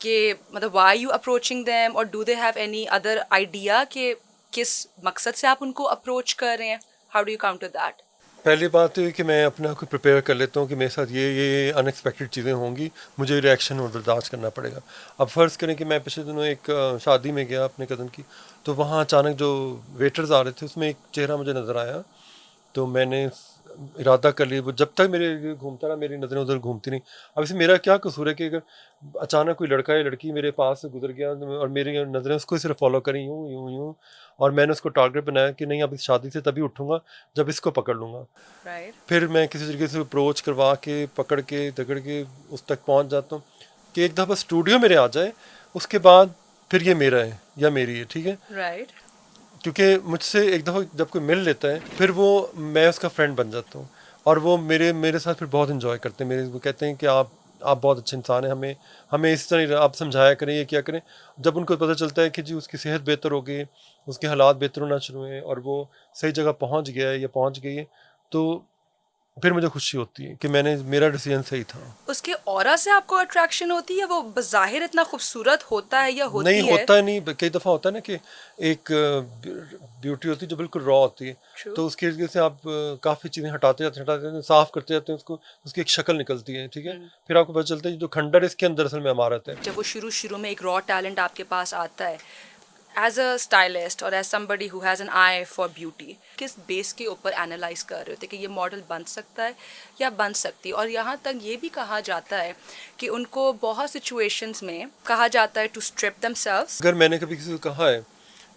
कि मतलब व्हाई यू अप्रोचिंग देम, और do they have any other idea कि किस मकसद से आप उनको अप्रोच कर रहे हैं? How do you counter that? पहली बात तो ये कि मैं अपने आप को प्रिपेयर कर लेता हूँ कि मेरे साथ ये अनएक्सपेक्टेड चीज़ें होंगी, मुझे रिएक्शन और बर्दाश्त करना पड़ेगा। अब फ़र्ज़ करें कि मैं पिछले दिनों एक शादी में गया अपने कज़न की, तो वहाँ अचानक जो वेटर्स आ रहे थे उसमें एक चेहरा मुझे नज़र आया, तो मैंने इरादा कर लिया, वो जब तक मेरे लिए घूमता रहा मेरी नज़रें उधर घूमती नहीं। अब इसमें मेरा क्या कसूर है कि अगर अचानक कोई लड़का या लड़की मेरे पास से गुजर गया और मेरी नज़रें उसको सिर्फ फॉलो करी यूँ यूँ यूँ, और मैंने उसको टारगेट बनाया कि नहीं अब इस शादी से तभी उठूँगा जब इसको पकड़ लूँगा। राइट। फिर मैं किसी तरीके से अप्रोच करवा के पकड़ के दगड़ के उस तक पहुँच जाता हूँ कि एक दफ़ा स्टूडियो मेरे आ जाए, उसके बाद फिर ये मेरा है या मेरी है, ठीक है। राइट। क्योंकि मुझसे एक दफ़ा जब कोई मिल लेता है फिर वो मैं उसका फ्रेंड बन जाता हूँ और वो मेरे साथ फिर बहुत इन्जॉय करते हैं। वो कहते हैं कि आप बहुत अच्छे इंसान हैं, हमें इस तरह आप समझाया करें, ये क्या करें। जब उनको पता चलता है कि जी उसकी सेहत बेहतर हो गई, उसके हालात बेहतर होना शुरू हुए और वो सही जगह पहुँच गया है या पहुँच गई है, तो फिर मुझे खुशी होती है कि मेरा डिसीजन सही था। उसके ऑरा से आपको अट्रैक्शन होती है? वो बज़ाहिर इतना खूबसूरत होता है या होती नहीं है? होता है, नहीं कई दफ़ा होता है ना कि एक ब्यूटी होती है जो बिल्कुल रॉ होती है, True. तो उसकी वजह से आप काफ़ी चीज़ें हटाते जाते हैं, साफ़ करते जाते हैं उसको, उसकी एक शक्ल निकलती है, ठीक है। फिर आपको पता चलता है जो खंडर इसके अंदर असल में अमारत है। जब वो शुरू में एक रॉ टैलेंट आपके पास आता है, एज अ स्टाइलिस्ट और as somebody who has an eye for beauty, किस बेस के ऊपर एनालाइज कर रहे होते कि ये मॉडल बन सकता है या बन सकती है? और यहाँ तक ये भी कहा जाता है कि उनको बहुत सिचुएशंस में कहा जाता है टू स्ट्रिप देमसेल्व्स। अगर मैंने कभी किसी को कहा है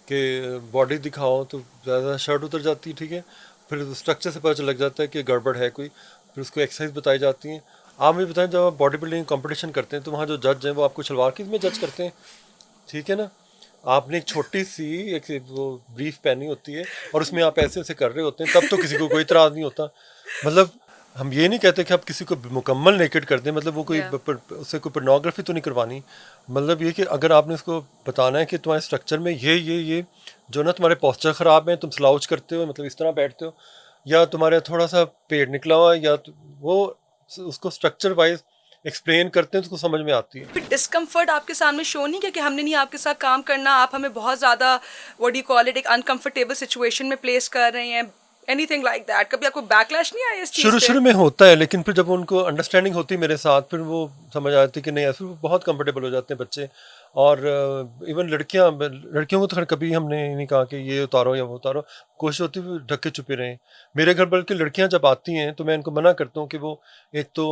कि बॉडी दिखाओ तो ज़्यादा शर्ट उतर जाती है, ठीक है, फिर स्ट्रक्चर से पता लग जाता है कि गड़बड़ है कोई, फिर उसको एक्सरसाइज बताई जाती हैं। आप मुझे बताएं, जब आप बॉडी बिल्डिंग कंपटीशन करते हैं तो वहाँ जो जज हैं वो आपको शलवार की में जज करते हैं, ठीक है ना। आपने एक छोटी सी एक वो ब्रीफ पहनी होती है और उसमें आप ऐसे ऐसे कर रहे होते हैं, तब तो किसी को कोई इतराज़ नहीं होता। मतलब हम ये नहीं कहते कि आप किसी को मुकम्मल नेकेड कर दें, मतलब वो कोई उससे कोई पोर्नोग्राफी तो नहीं करवानी। मतलब ये कि अगर आपने उसको बताना है कि तुम्हारे स्ट्रक्चर में ये जो ना तुम्हारे पोस्चर ख़राब है, तुम स्लाउच करते हो, मतलब इस तरह बैठते हो, या तुम्हारे थोड़ा सा पेट निकला हुआ, या वो उसको स्ट्रक्चर वाइज एक्सप्लेन करते हैं तो उसको समझ में आती है। फिर डिस्कम्फर्ट आपके सामने शो नहीं किया कि हमने नहीं आपके साथ काम करना, आप हमें बहुत ज़्यादा what do you call it, एक अनकंफर्टेबल सिचुएशन में प्लेस कर रहे हैं, एनीथिंग लाइक दैट? कभी आपको बैकलैश नहीं आया इस चीज़ पे? शुरू में होता है, लेकिन फिर जब उनको अंडरस्टैंडिंग होती है मेरे साथ, फिर वो समझ आती है कि नहीं, ऐसे वो बहुत कंफर्टेबल हो जाते हैं बच्चे। और इवन लड़कियों को तो खैर कभी हमने नहीं कहा कि ये उतारो या वो उतारो, कोशिश होती है ढक के छुपे रहें। मेरे घर बल्कि लड़कियां जब आती हैं तो मैं इनको मना करता हूँ कि वो एक तो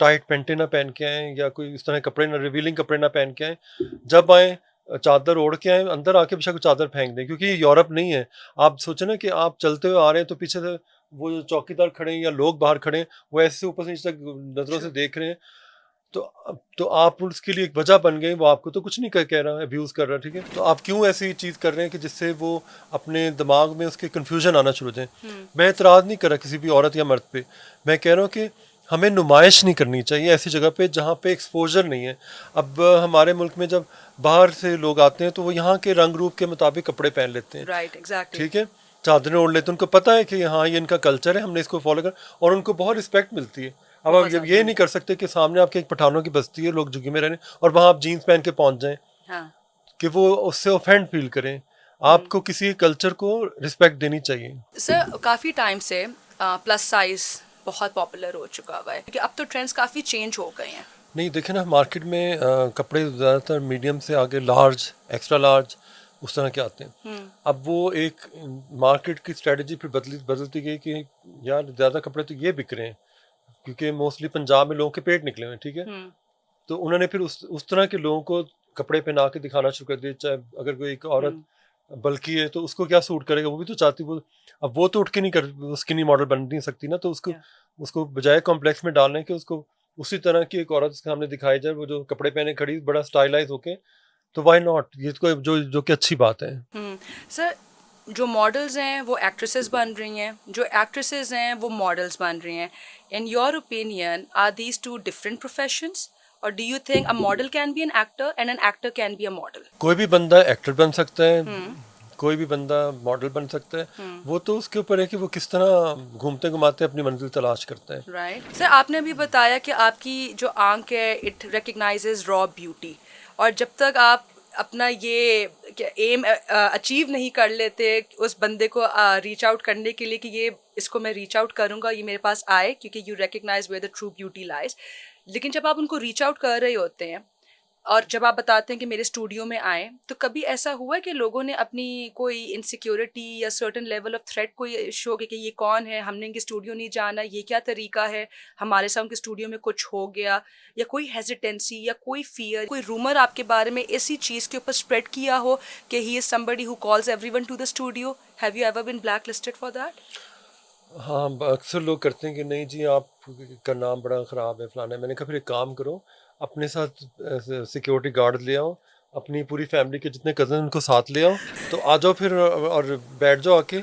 टाइट पेंटे ना पहन के आएँ या कोई इस तरह कपड़े ना, रिवीलिंग कपड़े ना पहन के आएँ। जब आएँ चादर ओढ़ के आए, अंदर आके बेशक चादर फेंक दें, क्योंकि ये यूरोप नहीं है। आप सोचें ना कि आप चलते हुए आ रहे हैं तो पीछे से वो जो चौकीदार खड़े हैं या लोग बाहर खड़े हैं वो ऐसे ऊपर से नीचे तक नजरों से देख रहे हैं, तो आप उसके लिए एक वजह बन गए, वो आपको तो कुछ नहीं कह रहा है, अब्यूज कर रहा है, ठीक है, तो आप क्यों ऐसी चीज कर रहे हैं कि जिससे वो अपने दिमाग में उसके कंफ्यूजन आना शुरू हो जाए। मैं इतराज नहीं कर रहा किसी भी औरत या मर्द पे, मैं कह रहा हूँ कि हमें नुमाइश नहीं करनी चाहिए ऐसी जगह पे जहाँ पे एक्सपोजर नहीं है। अब हमारे मुल्क में जब बाहर से लोग आते हैं तो वो यहाँ के रंग रूप के मुताबिक कपड़े पहन लेते हैं, राइट, एग्जैक्टली। ठीक है, चादरें ओढ़ लेते हैं, उनको पता है कि हाँ ये इनका कल्चर है, हमने इसको फॉलो कर, और उनको बहुत रिस्पेक्ट मिलती है। अब आप जब ये नहीं कर सकते कि सामने आपके एक पठानों की बस्ती है, लोग झुग्गी में रहने, और वहाँ आप जीन्स पहन के पहुंच जाएं, हाँ। कि वो उससे ऑफेंड फील करें। आपको किसी कल्चर को रिस्पेक्ट देनी चाहिए। सर, काफ़ी टाइम से प्लस साइज बहुत पॉपुलर हो चुका हुआ है, क्योंकि अब तो ट्रेंड्स काफ़ी चेंज हो गए हैं। नहीं देखे ना, मार्केट में कपड़े ज़्यादातर मीडियम से आगे लार्ज, एक्स्ट्रा लार्ज, उस तरह के आते हैं। अब वो एक मार्केट की स्ट्रेटजी फिर बदलती गई कि यार ज़्यादा कपड़े तो ये बिक रहे हैं, क्योंकि मोस्टली पंजाब में लोगों के पेट निकले हुए हैं, ठीक है, तो उन्होंने फिर उस तरह के लोगों को कपड़े पहना के दिखाना शुरू कर दिया। चाहे अगर कोई एक औरत बल्कि है तो उसको क्या सूट करेगा, वो भी तो चाहती, वो अब वो तो उठ के नहीं कर स्किनी मॉडल बन नहीं सकती ना, तो उसको बजाय कॉम्प्लेक्स में डालने के उसको उसी तरह की एक औरत उसके सामने दिखाई जाए, वो जो कपड़े पहने खड़ी बड़ा स्टाइलाइज होके, तो वाई नॉट, ये तो जो कि अच्छी बात है। सर, जो मॉडल्स हैं वो एक्ट्रेसेस बन रही हैं, जो एक्ट्रेसेस हैं वो मॉडल्स बन रही हैं। In your opinion, are these two different professions, और do you think a model can be an actor and an actor can be a model? कोई भी बंदा एक्टर बन सकता है, कोई भी बंदा मॉडल बन सकता है, वो तो उसके ऊपर है कि वो किस तरह घूमते घुमाते अपनी मंजिल तलाश करता है। राइट। सर, आपने अभी बताया कि आपकी जो आंख है इट रिकग्नाइजेज रॉ ब्यूटी, और जब तक आप अपना ये एम अचीव नहीं कर लेते उस बंदे को रीच आउट करने के लिए कि ये इसको मैं रीच आउट करूँगा, ये मेरे पास आए, क्योंकि you recognise where the true beauty lies. लेकिन जब आप उनको रीच आउट कर रहे होते हैं और जब आप बताते हैं कि मेरे स्टूडियो में आए, तो कभी ऐसा हुआ है कि लोगों ने अपनी कोई इनसिक्योरिटी या सर्टेन लेवल ऑफ थ्रेट को शो कि ये कौन है, हमने इनके स्टूडियो नहीं जाना, ये क्या तरीका है, हमारे साथ उनके स्टूडियो में कुछ हो गया, या कोई हेजिटेंसी या कोई फियर, कोई रूमर आपके बारे में इसी चीज़ के ऊपर स्प्रेड किया हो कि he is somebody who calls everyone to the studio? Have you ever been blacklisted for that? हाँ, अक्सर लोग करते हैं कि नहीं जी आप का नाम बड़ा ख़राब है फलाना है। मैंने कहा फिर एक काम करो, अपने साथ सिक्योरिटी गार्ड ले आओ, अपनी पूरी फैमिली के जितने कज़न उनको साथ ले आओ, तो आ जाओ फिर और बैठ जाओ आके,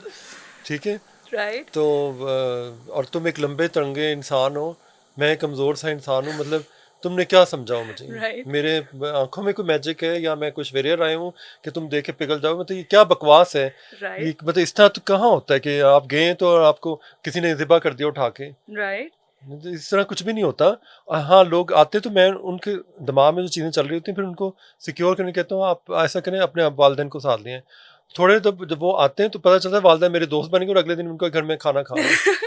ठीक है। राइट। तो और तुम एक लंबे तिरंगे इंसान हो, मैं एक कमज़ोर सा इंसान हूँ, मतलब तुमने क्या समझाओ मुझे, Right. मेरे आंखों में कोई मैजिक है या मैं कुछ वेरियर आए हूँ कि तुम देख के पिघल जाओ, मतलब ये क्या बकवास है। राइट। ये मतलब इस तरह तो कहाँ होता है कि आप गए तो आपको किसी ने ज़िबा कर दिया उठा के, राइट। इस तरह कुछ भी नहीं होता। हाँ, लोग आते तो मैं उनके दिमाग में जो चीज़ें चल रही होती हैं फिर उनको सिक्योर करने कहता हूँ, आप ऐसा करें अपने वालिदैन को साथ लें। थोड़े जब वो आते हैं तो पता चलता है वालिदैन मेरे दोस्त बन गए और अगले दिन उनके घर में खाना खा रहे हैं।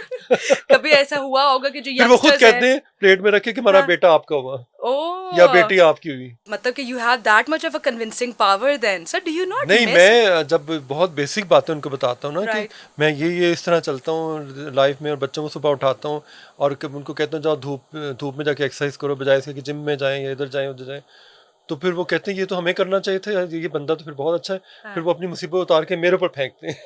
कभी ऐसा हुआ होगा कि जो फिर वो खुद यंगस्टर्स कहते हैं, हैं प्लेट में रखे कि हमारा हाँ, बेटा आपका हुआ या ओह, बेटी आपकी हुई। मतलब कि you have that much of a convincing power then. Sir, do you not नहीं, मिस? मैं जब बहुत बेसिक बातें उनको बताता हूँ ना कि राइट। मैं ये इस तरह चलता हूँ लाइफ में, और बच्चों को सुबह उठाता हूँ और उनको कहता हूँ जाओ धूप में जाके एक्सरसाइज करो, बजाय इसके कि जिम में जाएं या इधर जाएं उधर जाएं, तो फिर वो कहते हैं ये तो हमें करना चाहिए था, ये बंदा तो फिर बहुत अच्छा है। हाँ। फिर वो अपनी मुसीबत उतार के मेरे ऊपर फेंकते हैं।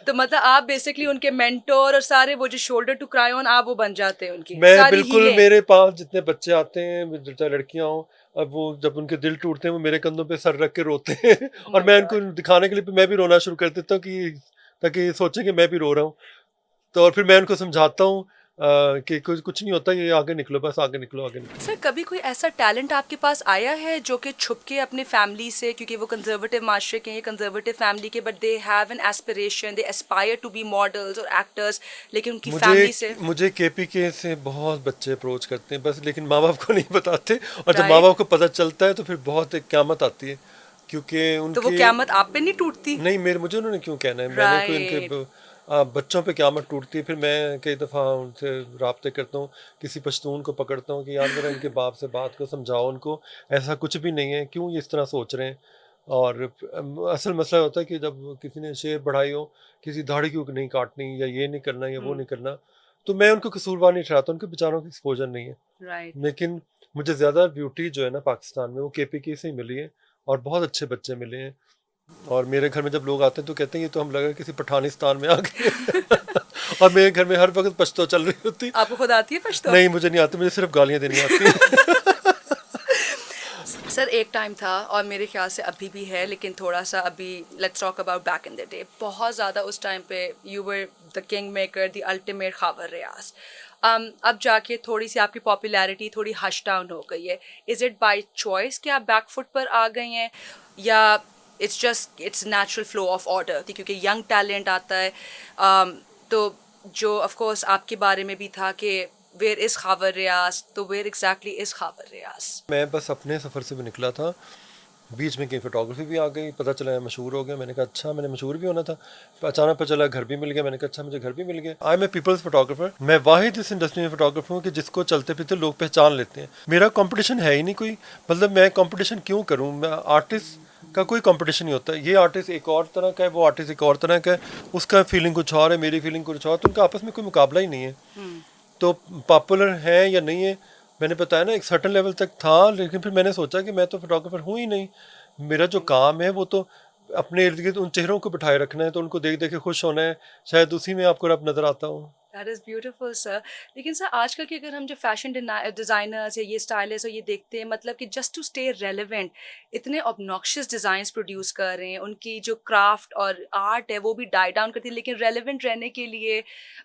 तो मतलब आप बेसिकली उनके मेंटोर, और सारे वो जो शोल्डर टू क्राई ऑन, आप वो बन जाते हैं उनकी मैं सारी बिल्कुल, हीलें। मेरे पास जितने बच्चे आते हैं चाहे लड़कियां हों, अब वो जब उनके दिल टूटते हैं वो मेरे कंधों पे सर रख के रोते हैं Oh और my मैं God. उनको दिखाने के लिए मैं भी रोना शुरू कर देता हूँ कि ताकि सोचें कि मैं भी रो रहा हूँ। तो और फिर मैं उनको समझाता हूँ कि कुछ नहीं होता, ये आगे निकलो, बस आगे निकलो आगे निकलो। सर, कभी कोई ऐसा टैलेंट आपके पास आया है जो कि छुप के अपने फैमिली से, क्योंकि वो कंजर्वेटिव माशरे के हैं, कंजर्वेटिव फैमिली के, but they have an aspiration, they aspire to be models और एक्टर्स, लेकिन उनकी फैमिली से? मुझे केपीके से बहुत बच्चे अप्रोच करते हैं बस, लेकिन माँ बाप को नहीं बताते, और जब माँ राइट। बाप को पता चलता है तो फिर बहुत एक क़यामत आती है, क्योंकि तो वो उनके क़यामत आप पे नहीं टूटती? नहीं, मुझे उन्होंने क्यों कहना है, मैंने कोई उनके राइट। बच्चों पे क़यामत टूटती है। फिर मैं कई दफ़ा उनसे राब्ते करता हूँ, किसी पश्तून को पकड़ता हूँ कि यार ज़रा इनके बाप से बात को समझाओ उनको, ऐसा कुछ भी नहीं है, क्यों ये इस तरह सोच रहे हैं। और असल मसला होता है कि जब किसी ने शेर बढ़ाई हो, किसी दाढ़ी क्यों नहीं काटनी या ये नहीं करना या वो नहीं करना, तो मैं उनको कसूरवार नहीं ठहराता, उनके बेचारों की एक्सपोजर नहीं है। राइट। लेकिन मुझे ज़्यादा ब्यूटी जो है ना पाकिस्तान में, वो केपीके से ही मिली है और बहुत अच्छे बच्चे मिले हैं। और मेरे घर में जब लोग आते हैं तो कहते हैं ये तो हम लगा किसी पठानिस्तान में आ गए और मेरे घर में हर वक्त पश्तो चल रही होती। आपको खुद आती है पश्तो? नहीं, मुझे नहीं आती, मुझे सिर्फ गालियाँ देनी आती हैं। सर एक टाइम था और मेरे ख्याल से अभी भी है, लेकिन थोड़ा सा अभी let's talk about back in the day, बहुत ज़्यादा उस टाइम पे you were the king maker, the ultimate खबर रियाज। अब जाके थोड़ी सी आपकी पॉपुलैरिटी थोड़ी हश डाउन हो गई है। इज़ इट बाय चॉइस कि आप बैक फुट पर आ गई हैं, या it's natural flow of order थी क्योंकि यंग टैलेंट आता है? तो जो ऑफ कोर्स आपके बारे में भी था कि वेयर इज़ खबर रियाज, तो वेयर एग्जैक्टली इज़ खबर रियाज? मैं बस अपने सफ़र से भी निकला था, बीच में कहीं फोटोग्राफी भी आ गई, पता चला मैं मशहूर हो गया। मैंने कहा अच्छा, मैंने मशहूर भी होना था। अचानक पता चला घर भी मिल गया। मैंने कहा अच्छा, मुझे घर भी मिल गया। I am a people's photographer. मैं वाहिद इस इंडस्ट्री में फोटोग्राफर हूँ कि जिसको चलते फिरते लोग पहचान लेते हैं। मेरा कंपटीशन है ही नहीं कोई, मतलब मैं कंपटीशन क्यों करूँ? मैं आर्टिस्ट का कोई कंपटीशन नहीं होता। ये आर्टिस्ट एक और तरह का है, वो आर्टिस्ट एक और तरह का है, उसका फीलिंग कुछ और है, मेरी फीलिंग कुछ और, तो उनका आपस में कोई मुकाबला ही नहीं है। तो पॉपुलर है या नहीं है, मैंने बताया ना एक सर्टन लेवल तक था, लेकिन फिर मैंने सोचा कि मैं तो फोटोग्राफर हूँ ही नहीं। मेरा जो काम है वो तो अपने इर्द गिर्द उन चेहरों को बिठाए रखना है, तो उनको देख देख के खुश होना है। शायद उसी में आपको रब नज़र आता हूँ। That is beautiful sir. लेकिन सर आजकल के अगर हम जो फैशन डिज़ाइनर्स या ये स्टाइलिस्ट और ये देखते हैं, मतलब कि जस्ट टू स्टे रेलेवेंट इतने ऑब्नॉक्शियस डिज़ाइंस प्रोड्यूस कर रहे हैं, उनकी जो क्राफ्ट और आर्ट है वो भी डाई डाउन करती है, लेकिन रेलेवेंट रहने के लिए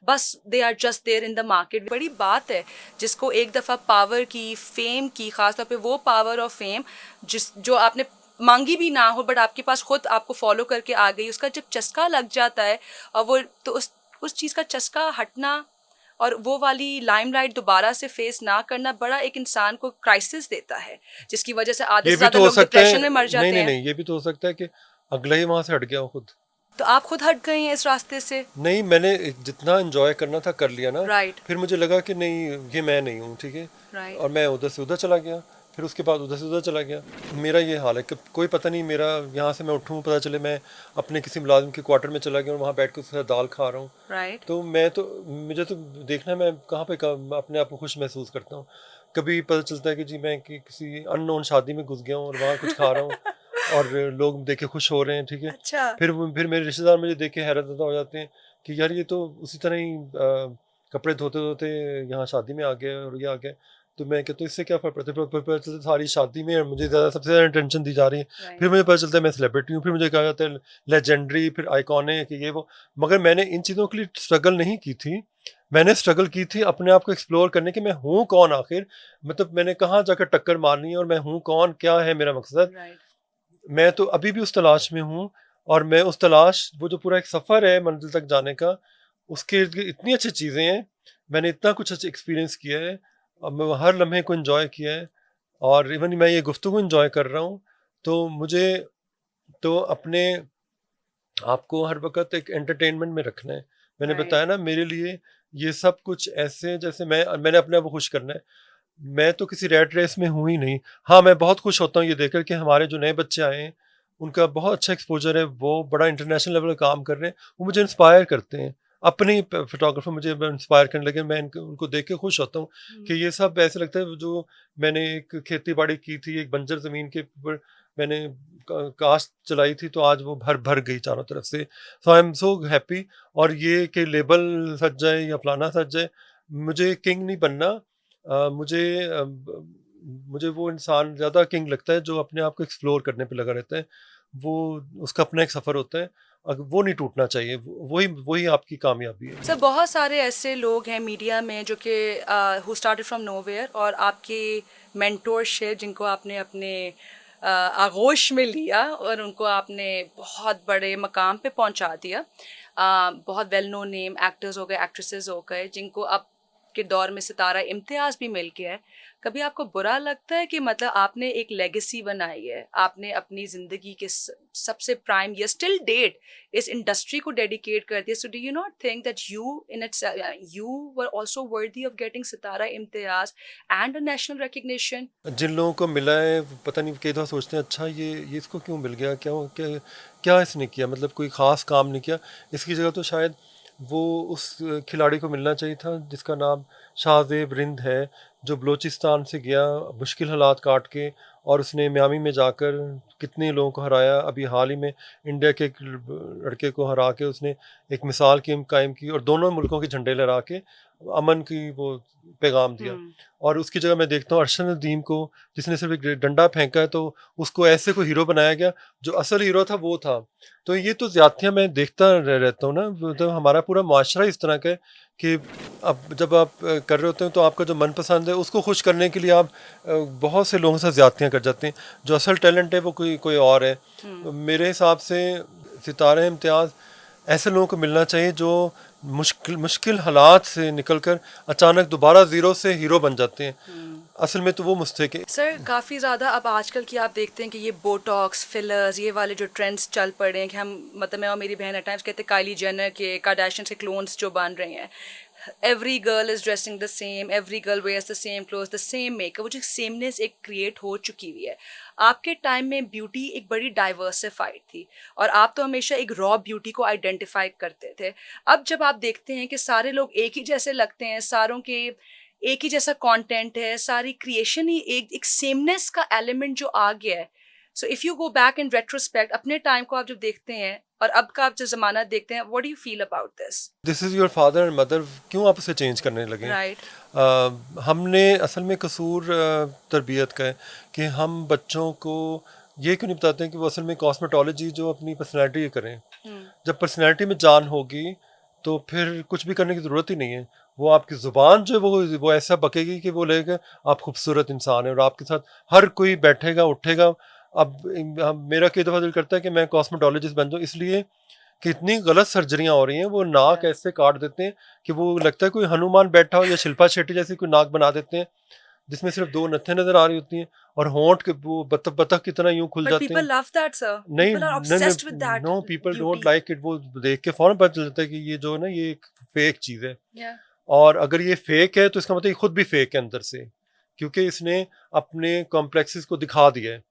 बस they are just there in the market. बड़ी बात है जिसको एक दफ़ा पावर की, फेम की, ख़ासतौर पे वो पावर ऑफ फेम जो आपने मांगी भी ना हो बट आपके पास खुद आपको फॉलो करके आ गई, उसका जब चस्का लग जाता है और वो तो उस चीज़ का चस्का हटना और वो वाली लाइमलाइट दोबारा से फेस ना करना बड़ा एक इंसान को क्राइसिस देता है, जिसकी वजह से आधे ये से भी ज़्यादा तो हो लोग सकता है, डिप्रेशन में मर नहीं जाते नहीं हैं। नहीं, ये भी तो हो सकता है कि अगला ही वहाँ से हट गया हो खुद। तो आप खुद हट गए हैं इस रास्ते से? नहीं, मैंने जितना एंजॉय करना था कर लिया ना। राइट फिर मुझे लगा कि नहीं, ये मैं नहीं हूँ, ठीक है। राइट। और मैं उधर से उधर चला गया, फिर उसके बाद उधर से उधर चला गया। मेरा ये हाल है कि कोई पता नहीं, मेरा यहाँ से मैं उठूँ पता चले मैं अपने किसी मुलाजिम के क्वार्टर में चला गया और वहाँ बैठ के उसके साथ दाल खा रहा हूँ। राइट। तो मुझे तो देखना है मैं कहाँ पे अपने आप को खुश महसूस करता हूँ। कभी पता चलता है कि जी मैं किसी अननोन शादी में घुस गया हूँ और वहाँ कुछ खा रहा हूँ और लोग देख के खुश हो रहे हैं, ठीक है। अच्छा। फिर मेरे रिश्तेदार मुझे देख के हैरत हो जाते हैं कि यार ये तो उसी तरह ही कपड़े धोते धोते यहाँ शादी में आ गया और ये आ गया। तो मैं कहता हूँ इससे क्या फ़र्क पड़ता है? फिर पता चलता है सारी शादी में मुझे ज़्यादा सबसे ज़्यादा अटेंशन दी जा रही है। राइट। फिर मुझे पता चलता है मैं सेलिब्रिटी हूँ, फिर मुझे कहा जाता है लेजेंडरी, फिर आइकॉनिक, ये वो। मगर मैंने इन चीज़ों के लिए स्ट्रगल नहीं की थी। मैंने स्ट्रगल की थी अपने आप को एक्सप्लोर करने की, मैं हूँ कौन आखिर? मतलब मैंने कहाँ जाकर टक्कर मारनी है और मैं हूँ कौन, क्या है मेरा मकसद? राइट। मैं तो अभी भी उस तलाश में हूँ और मैं उस तलाश, वो जो पूरा एक सफ़र है मंजिल तक जाने का, उसके इर्द-गिर्द इतनी अच्छी चीज़ें हैं, मैंने इतना कुछ अच्छा एक्सपीरियंस किया है और मैं हर लम्हे को एन्जॉय किया है और इवन मैं ये गुफ्तगू एन्जॉय कर रहा हूँ। तो मुझे तो अपने आपको हर वक़्त एक एंटरटेनमेंट में रखना है। मैंने राइट। बताया ना, मेरे लिए ये सब कुछ ऐसे जैसे मैंने अपने आप को खुश करना है। मैं तो किसी रैट रेस में हूँ ही नहीं। हाँ, मैं बहुत खुश होता हूँ ये देखकर कि हमारे जो नए बच्चे आए हैं, उनका बहुत अच्छा एक्सपोज़र है, वो बड़ा इंटरनेशनल लेवल का काम कर रहे हैं, वो मुझे इंस्पायर करते हैं। अपने ही फ़ोटोग्राफ़र मुझे इंस्पायर करने लगे, मैं उनको देख के खुश होता हूँ कि ये सब ऐसे लगता है जो मैंने एक खेती-बाड़ी की थी, एक बंजर ज़मीन के ऊपर मैंने काश्त चलाई थी, तो आज वो भर गई चारों तरफ से। सो आई एम सो हैप्पी। और ये कि लेबल सज जाए या फलाना सज जाए, मुझे किंग नहीं बनना। मुझे वो इंसान ज़्यादा किंग लगता है जो अपने आप को एक्सप्लोर करने पे लगा रहता है। वो उसका अपना एक सफ़र होता है, वो नहीं टूटना चाहिए। वही वही आपकी कामयाबी है। सर बहुत सारे ऐसे लोग हैं मीडिया में जो कि हु स्टार्टेड फ्रॉम नोवेयर और आपकी मेंटोरशिप, जिनको आपने अपने आगोश में लिया और उनको आपने बहुत बड़े मकाम पे पहुंचा दिया। बहुत वेल नोन नेम एक्टर्स हो गए, एक्ट्रेसेस हो गए, जिनको अब के दौर में सितारा इम्तियाज़ भी मिल गया है। कभी आपको बुरा लगता है कि मतलब आपने एक लेगेसी बनाई है, आपने अपनी ज़िंदगी के सबसे प्राइम ईयर स्टिल डेट इस इंडस्ट्री को डेडिकेट कर दिया? So do you not think that you were also worthy of getting Sitara Imtiaz and a national recognition? जिन लोगों को मिला है वो पता नहीं, कई दफ़ा सोचते हैं अच्छा ये इसको क्यों मिल गया, क्या क्या क्या इसने किया, मतलब कोई ख़ास काम नहीं किया। इसकी जगह तो शायद वो उस खिलाड़ी को मिलना चाहिए था जिसका नाम शाहजेब रिंद है, जो बलूचिस्तान से गया मुश्किल हालात काट के, और उसने मियामी में जाकर कितने लोगों को हराया। अभी हाल ही में इंडिया के एक लड़के को हरा के उसने एक मिसाल कायम की और दोनों मुल्कों के झंडे लहरा के अमन की वो पैगाम दिया। और उसकी जगह मैं देखता हूँ अरशद नदीम को, जिसने सिर्फ एक डंडा फेंका है, तो उसको ऐसे कोई हीरो बनाया गया, जो असल हीरो था वो था। तो ये तो ज्यादतियाँ मैं देखता रहता हूँ ना, तो हमारा पूरा माशरा इस तरह का है कि अब जब आप कर रहे होते हैं तो आपका जो मनपसंद है उसको खुश करने के लिए आप बहुत से लोगों से ज्यादतियाँ कर जाते हैं। जो असल टैलेंट है वो कोई और है। मेरे हिसाब से सितारे इम्तियाज़ ऐसे लोगों को मिलना चाहिए जो मुश्किल हालात से निकलकर अचानक दोबारा ज़ीरो से हीरो बन जाते हैं। असल में तो वो मुस्तहिक है। सर काफ़ी ज़्यादा अब आजकल की आप देखते हैं कि ये बोटॉक्स फिलर्स ये वाले जो ट्रेंड्स चल पड़े हैं कि हम मतलब मैं और मेरी बहन एट टाइम्स कहते हैं काइली जेनर के कार्दाशियन के क्लोन्स जो बन रहे हैं, every girl is dressing the same, every girl wears the same cloth, the same makeup, वो जो सेमनेस एक क्रिएट हो चुकी हुई है। आपके टाइम में ब्यूटी एक बड़ी डाइवर्सिफाइड थी और आप तो हमेशा एक रॉ ब्यूटी को आइडेंटिफाई करते थे। अब जब आप देखते हैं कि सारे लोग एक ही जैसे लगते हैं, सारों के एक ही जैसा कंटेंट है, सारी क्रिएशन ही एक सेमनेस का एलिमेंट जो आ गया है। So if you go back in retrospect अपने टाइम को आप जब देखते हैं और अब का आप जो जमाना देखते हैं, what do you feel about this is your father and mother, क्यों आप उसे चेंज करने लगे? राइट? हमने असल में कसूर तरबियत का है कि हम बच्चों को ये क्यों नहीं बताते हैं कि वो असल में कॉस्मेटोलॉजी जो अपनी पर्सनैलिटी करें। जब पर्सनैलिटी में जान होगी तो फिर कुछ भी करने की ज़रूरत ही नहीं है। वो आपकी ज़ुबान जो है वो ऐसा बकेगी कि वो लगेगा आप खूबसूरत इंसान हैं और आपके साथ हर कोई बैठेगा उठेगा। अब मेरा कई दफ़ा दिल करता है कि मैं कॉस्मेटोलॉजिस्ट बन जाऊँ, इसलिए कि इतनी गलत सर्जरियाँ हो रही हैं। वो नाक ऐसे काट देते हैं कि वो लगता है कोई हनुमान बैठा हो, या शिल्पा शेट्टी जैसी कोई नाक बना देते हैं जिसमें सिर्फ 2 नत्थें नजर आ रही होती हैं और होंठ के वो बतख की तरह यूं खुल जाते हैं। नहीं नहीं, know people don't like it. वो देख के फौरन पता चलता है कि ये जो है ना, ये एक फेक चीज़ है। और अगर ये फेक है तो इसका मतलब ये खुद भी फेक है अंदर से, क्योंकि इसने अपने कॉम्प्लेक्सेस को दिखा दिया है।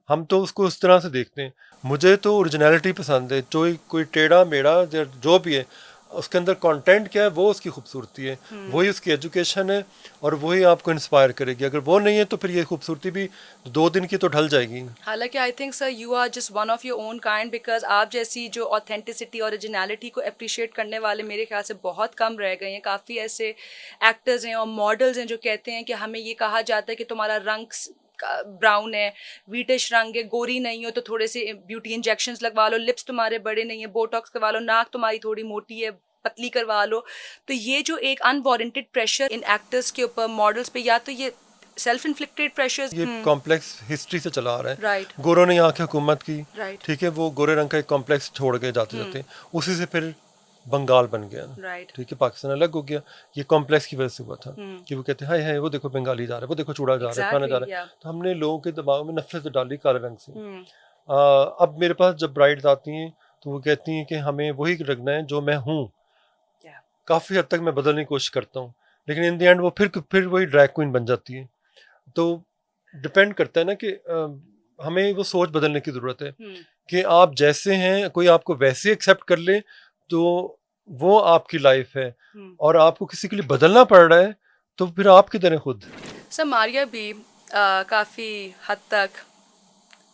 हम तो उसको उस तरह से देखते हैं। मुझे तो ओरिजिनलिटी पसंद है, जो कोई टेढ़ा मेढ़ा जो भी है उसके अंदर कंटेंट क्या है वो उसकी खूबसूरती है, वही उसकी एजुकेशन है और वही आपको इंस्पायर करेगी। अगर वो नहीं है तो फिर ये खूबसूरती भी 2 दिन की तो ढल जाएगी। हालांकि I think sir you are just one of your own kind, because आप जैसी जो ऑथेंटिसिटी ओरिजिनलिटी को अप्रिशिएट करने वाले मेरे ख्याल से बहुत कम रह गए हैं। काफ़ी ऐसे एक्टर्स हैं और मॉडल्स हैं जो कहते हैं कि हमें ये कहा जाता है कि तुम्हारा रंग ब्राउन है, व्हीटिश रंग है, गोरी नहीं हो तो थोड़े से ब्यूटी इंजेक्शंस लगवा लो, लिप्स तुम्हारे बड़े नहीं है, बोटॉक्स करवा लो, नाक तुम्हारी थोड़ी मोटी है पतली करवा लो। तो ये जो एक अनवारंटेड प्रेशर इन एक्टर्स के ऊपर, मॉडल्स पे, या तो ये सेल्फ इन्फ्लिक्टेड प्रेशर्स, ये कॉम्प्लेक्स हिस्ट्री से चला आ रहा है। राइट। गोरों ने यहाँ की हुकूमत की, राइट। ठीक है, वो गोरे रंग का एक कॉम्प्लेक्स छोड़ के जाते उसी से फिर बंगाल बन गया। राइट। ठीक है, पाकिस्तान अलग हो गया। ये कॉम्प्लेक्स की वजह से हुआ था कि वो कहते हैं हाय हाय वो देखो बंगाली जा रहा है, वो देखो चूड़ा जा रहा है, खाना जा रहा है। तो हमने लोगों के दिमाग में नफरत डाली काले रंग से। अब मेरे पास जब ब्राइड्स आती हैं तो वो कहती हैं कि हमें वही रखना है जो मैं हूँ। काफ़ी हद तक मैं बदलने की कोशिश करता हूँ, लेकिन इन द एंड वो फिर वही ड्रैग क्वीन बन जाती है। तो डिपेंड करता है ना कि हमें वो सोच बदलने की ज़रूरत है कि आप जैसे हैं कोई आपको वैसे एक्सेप्ट कर ले तो वो आपकी लाइफ है, और आपको किसी के लिए बदलना पड़ रहा है तो फिर आप किधर हैं खुद। सर मारिया भी काफ़ी हद तक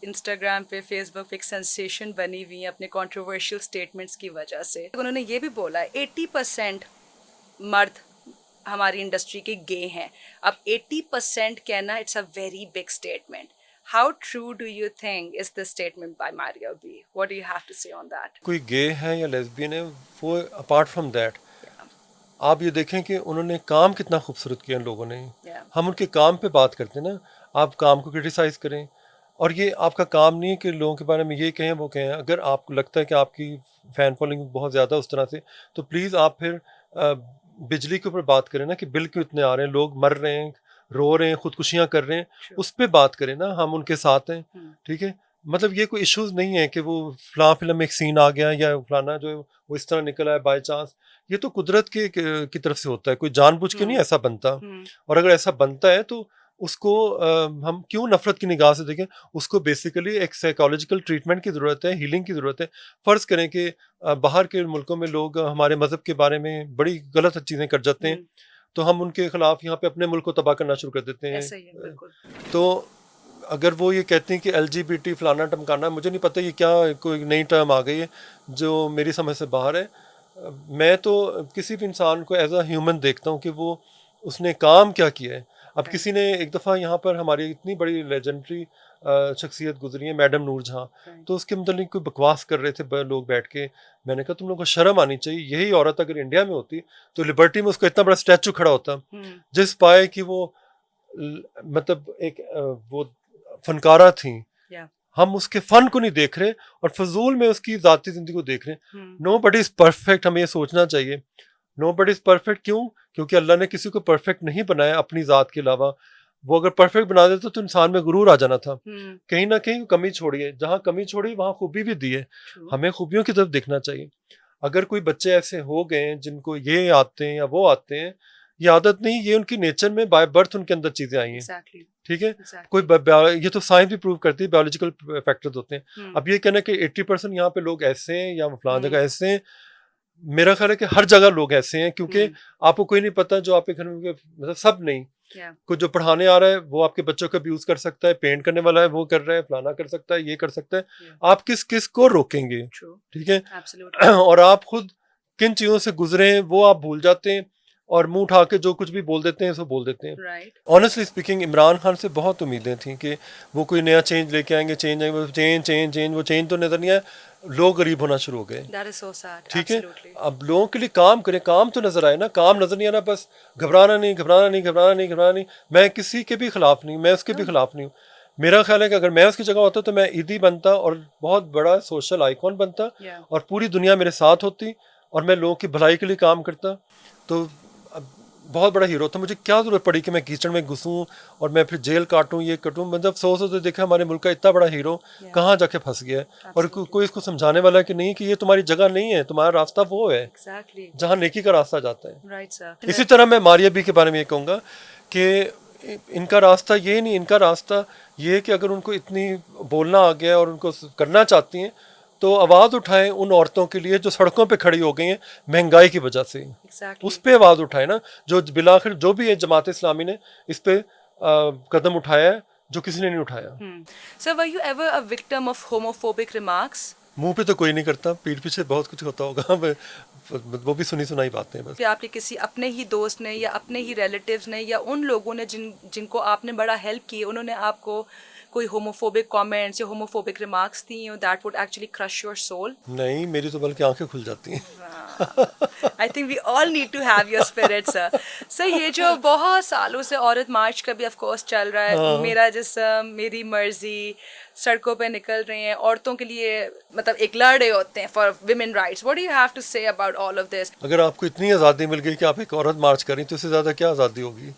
इंस्टाग्राम पे, फेसबुक पे एक सेंसेशन बनी हुई है अपने कंट्रोवर्शियल स्टेटमेंट्स की वजह से। उन्होंने ये भी बोला है 80% मर्द हमारी इंडस्ट्री के गे हैं। अब 80% कहना, it's a very big statement. How true do you think is this statement by Maria B? What do you have to say on that? कोई गे है या लेस्बियन है, वो अपार्ट फ्रॉम दैट आप ये देखें कि उन्होंने काम कितना खूबसूरत किया इन लोगों ने। हम उनके काम पे बात करते हैं ना, आप काम को क्रिटिसाइज करें, और ये आपका काम नहीं है कि लोगों के बारे में ये कहें वो कहें। अगर आपको लगता है कि आपकी फ़ैन फॉलोइंग बहुत ज़्यादा उस तरह से, तो प्लीज़ आप फिर बिजली के ऊपर बात करें ना कि बिल क्यों इतने आ रहे हैं, लोग मर रहे हैं, रो रहे हैं, खुदकुशियाँ कर रहे हैं, उस पर बात करें ना, हम उनके साथ हैं। ठीक है, मतलब ये कोई इश्यूज़ नहीं है कि वो फलां फिल्म में एक सीन आ गया या फलाना जो है वो इस तरह निकला है बाय चांस। ये तो कुदरत की तरफ से होता है, कोई जानबूझ के नहीं ऐसा बनता। और अगर ऐसा बनता है तो उसको हम क्यों नफरत की निगाह से देखें? उसको बेसिकली एक साइकोलॉजिकल ट्रीटमेंट की ज़रूरत है, हीलिंग की ज़रूरत है। फ़र्ज़ करें कि बाहर के मुल्कों में लोग हमारे मज़हब के बारे में बड़ी गलत चीज़ें कर जाते हैं, तो हम उनके खिलाफ यहाँ पे अपने मुल्क को तबाह करना शुरू कर देते हैं। ऐसा ही है, बिल्कुल। तो अगर वो ये कहते हैं कि LGBT फलाना टमकाना, मुझे नहीं पता ये क्या कोई नई टर्म आ गई है जो मेरी समझ से बाहर है। मैं तो किसी भी इंसान को एज अ ह्यूमन देखता हूँ कि वो उसने काम क्या किया है। अब किसी ने एक दफ़ा यहाँ पर हमारी इतनी बड़ी लेजेंडरी शख्सियत गुजरी है मैडम नूर जहाँ, तो उसके मतलब कोई बकवास कर रहे थे लोग बैठ के। मैंने कहा तुम लोगों को शर्म आनी चाहिए, यही औरत अगर इंडिया में होती तो लिबर्टी में उसको इतना बड़ा स्टैचू खड़ा होता जिस पाए कि वो मतलब एक वो फनकारा थी। हम उसके फन को नहीं देख रहे और फजूल में उसकी जाती जिंदगी को देख रहे हैं। नो बडी इज परफेक्ट, हमें ये सोचना चाहिए। नो बडी इज परफेक्ट क्यों? क्योंकि अल्लाह ने किसी को परफेक्ट नहीं बनाया अपनी जात के अलावा। वो अगर परफेक्ट बना देता तो इंसान में गुरूर आ जाना था। कहीं ना कहीं कमी छोड़ी है, जहां कमी छोड़ी वहां खूबी भी दी है। हमें खूबियों की तरफ देखना चाहिए। अगर कोई बच्चे ऐसे हो गए हैं जिनको ये आते हैं या वो आते हैं, ये आदत नहीं, ये उनकी नेचर में बाय बर्थ उनके अंदर चीजें आई हैं। ठीक है, कोई ये तो साइंस भी प्रूव करती है, बायोलॉजिकल फैक्टर्स होते हैं। अब ये कहना कि 80% यहाँ पे लोग ऐसे हैं या फलां जगह ऐसे हैं, मेरा ख्याल है कि हर जगह लोग ऐसे हैं, क्योंकि आपको कोई नहीं पता जो आपके घर में, मतलब सब नहीं, कोई जो पढ़ाने आ रहा है वो आपके बच्चों को अब्यूज कर सकता है, पेंट करने वाला है वो कर रहा है, फलाना कर सकता है, ये कर सकता है। आप किस किस को रोकेंगे? ठीक है, और आप खुद किन चीजों से गुजरे हैं वो आप भूल जाते हैं और मुंह उठा के जो कुछ भी बोल देते हैं सो बोल देते हैं। ऑनेस्टली स्पीकिंग, इमरान खान से बहुत उम्मीदें थी कि वो कोई नया चेंज लेके आएंगे, वो चेंज तो नजर नहीं आया। लोग गरीब होना शुरू हो गए। ठीक है, अब लोगों के लिए काम करें, काम तो नजर आए ना, काम नजर नहीं आना, बस घबराना नहीं। मैं किसी के भी खिलाफ नहीं, मैं उसके भी खिलाफ नहीं हूँ। मेरा ख्याल है कि अगर मैं उसकी जगह होता तो मैं ईदी बनता और बहुत बड़ा सोशल आइकॉन बनता और पूरी दुनिया मेरे साथ होती और मैं लोगों की भलाई के लिए काम करता, तो बहुत बड़ा हीरो था। मुझे क्या जरूरत पड़ी कि मैं कीचड़ में घुसूं और मैं फिर जेल काटूं, ये कटूं। मतलब सोच देखा हमारे मुल्क का इतना बड़ा हीरो कहाँ जाके फंस गया है, और कोई इसको समझाने वाला कि नहीं कि ये तुम्हारी जगह नहीं है, तुम्हारा रास्ता वो है जहाँ नेकी का रास्ता जाता है। इसी तरह मैं मारिया बी के बारे में ये कहूँगा कि इनका रास्ता ये नहीं, इनका रास्ता ये है कि अगर उनको इतनी बोलना आ गया और उनको करना चाहती हैं तो आवाज़ उठाएं उन औरतों के लिए जो सड़कों पे खड़ी हो गई हैं महंगाई की वजह से। उस पे आवाज़ उठाएं ना, जो बिलाखिर जो भी है जमात इस्लामी ने इस पे कदम उठाया है जो किसी ने नहीं उठाया। So were you ever a victim of homophobic remarks? मुंह पे तो कोई नहीं करता, पीठ पीछे बहुत कुछ होता होगा, वो भी सुनी सुनाई बातें बस। आपके किसी अपने ही दोस्त ने या अपने ही रिलेटिव्स ने या उन लोगों ने जिनको आपने बड़ा हेल्प की, उन्होंने आपको कोई होमोफोबिक कमेंट्स या होमोफोबिक रिमार्क्स दी हो that would actually crush your soul? नहीं, मेरी तो बल्कि आंखें खुल जाती हैं। I think we all need to have your spirit sir. Sir, ये जो बहुत सालों से औरत मार्च का भी ऑफ कोर्स चल रहा है, मेरा जिस्म मेरी मर्जी, सड़कों पे निकल रहे हैं औरतों के लिए, मतलब एक लड़ रहे होते हैं for women rights. What do you have to say about all of this? अगर आपको इतनी आज़ादी मिल गई कि आप एक औरत मार्च करें तो इससे ज़्यादा क्या आज़ादी होगी?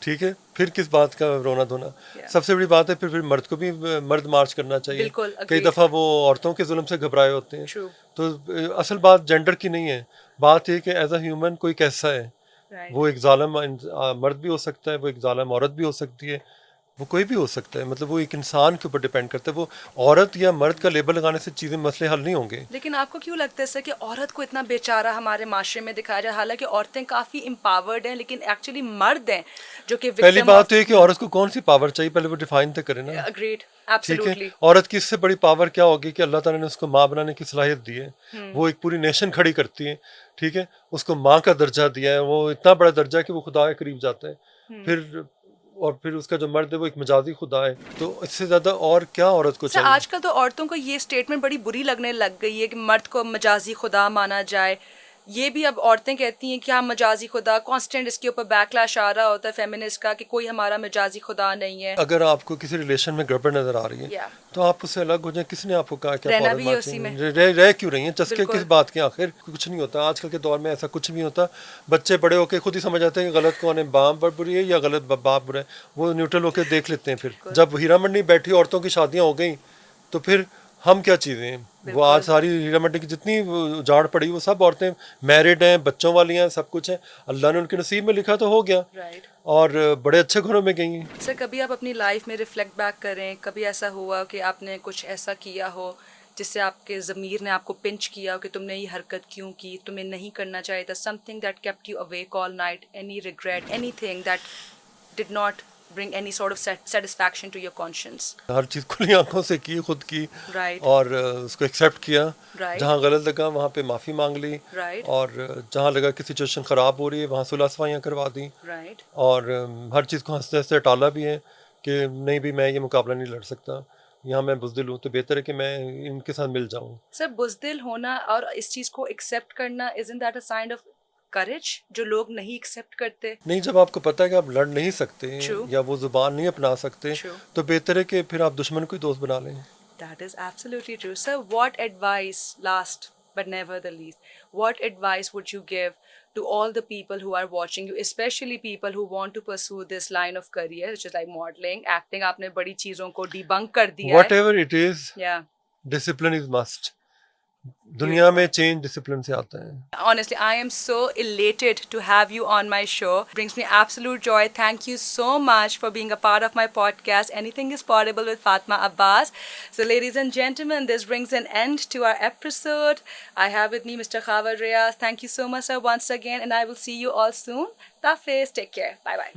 ठीक है, फिर किस बात का रोना धोना? सबसे बड़ी बात है फिर मर्द को भी मर्द मार्च करना चाहिए। कई दफ़ा वो औरतों के जुल्म से घबराए होते हैं। तो असल बात जेंडर की नहीं है, बात है कि एज अ ह्यूमन कोई कैसा है। वो एक जालिम मर्द भी हो सकता है, वो एक जालिम औरत भी हो सकती है, वो कोई भी हो सकता है। मतलब वो एक इंसान के ऊपर डिपेंड करता है। वो औरत या मर्द का लेबल लगाने से चीज़ें मसले हल नहीं होंगे। लेकिन आपको क्यों लगता है सर कि औरत को इतना बेचारा हमारे माशरे में दिखाया जाए? हालांकि औरतें काफ़ी एम्पावर्ड हैं, लेकिन एक्चुअली मर्द हैं जो कि पहली बात तो है कि औरत को कौन सी पावर चाहिए, पहले वो डिफाइन तो करें ना। Agreed, absolutely. औरत की इससे बड़ी पावर क्या होगी कि अल्लाह ताला ने उसको माँ बनाने की सलाहियत दी है। वो एक पूरी नेशन खड़ी करती है। ठीक है, उसको माँ का दर्जा दिया है, वो इतना बड़ा दर्जा है कि वो खुदा के करीब जाता है। फिर उसका जो मर्द है वो एक मजाजी खुदा है। तो इससे ज्यादा और क्या औरत को चाहिए? आजकल तो औरतों को ये स्टेटमेंट बड़ी बुरी लगने लग गई है कि मर्द को मजाजी खुदा माना जाए। ये भी अब औरतें कहती हैं कि हम मजाजी खुदा, कांस्टेंट इसके ऊपर बैकलैश आ रहा होता है फेमिनिस्ट का कि कोई हमारा मजाजी खुदा नहीं है। अगर आपको किसी रिलेशन में गड़बड़ नजर आ रही है तो आप उससे अलग हो जाए। किसने आपको कहा क्या रह क्यों रही है? चस्के किस बात के? आखिर कुछ नहीं होता। आजकल के दौर में ऐसा कुछ नहीं होता। बच्चे बड़े होकर खुद ही समझ जाते हैं कि गलत कौन है, बाप बुरी है या गलत बाप बुरा है। वो न्यूट्रल होकर देख लेते हैं। फिर जब हीरा मंडी बैठी औरतों की शादियां हो गई तो फिर हम क्या चीज़ें हैं। वो बिल्कुल। आज सारी हीरा मंडी की जितनी वो उजाड़ पड़ी वो सब औरतें मैरिड हैं, बच्चों वाली हैं, सब कुछ है। अल्लाह ने उनके नसीब में लिखा तो हो गया, राइट। और बड़े अच्छे घरों में गई हैं। सर कभी आप अपनी लाइफ में रिफ्लेक्ट बैक करें, कभी ऐसा हुआ कि आपने कुछ ऐसा किया हो जिससे आपके ज़मीर ने आपको पिंच किया हो कि तुमने ये हरकत क्यों की, तुम्हें नहीं करना चाहिए था, something that kept you awake all night, any regret, anything that did not bring any sort of satisfaction to your conscience? हर चीज़ खुली आंखों से की, खुद की, Right. और उसको एक्सेप्ट किया। Right. जहाँ गलत लगा वहाँ पे माफ़ी मांग ली, Right. और जहाँ लगा कि सिचुएशन ख़राब हो रही है वहाँ सुलह सफाइयाँ करवा दी, Right. और हर चीज़ को हंसते हंसते टाला भी है कि नहीं भी मैं ये मुकाबला नहीं लड़ सकता, यहाँ मैं बुज़दिल हूँ, तो बेहतर है कि मैं इनके साथ मिल जाऊँ। सर बुज़दिल होना और इस चीज़ को एक्सेप्ट करना, isn't that a sign of courage जो लोग नहीं एक्सेप्ट करते? नहीं, जब आपको पता है कि आप लड़ नहीं सकते True. या वो ज़ुबान नहीं अपना सकते, True. तो बेहतर है कि फिर आप दुश्मन को ही दोस्त बना लें। That is absolutely true. Sir, what advice, last but never the least, what advice would you give to all the people who are watching you, especially people who want to pursue this line of career, which is like modeling, acting? आपने बड़ी चीज़ों को debunk कर दिया है. Whatever it is, Yeah. discipline is must. दुनिया में change discipline से आता है। Honestly, I am so elated to have you on my show. Brings me absolute joy. Thank you so much for being a part of my podcast. Anything is possible with Fatma Abbas. So, ladies and gentlemen, this brings an end to our episode. I have with me Mr. Khavar Reyes. Thank you so much, sir, once again, and I will see you all soon. Tafiz, take care. Bye bye.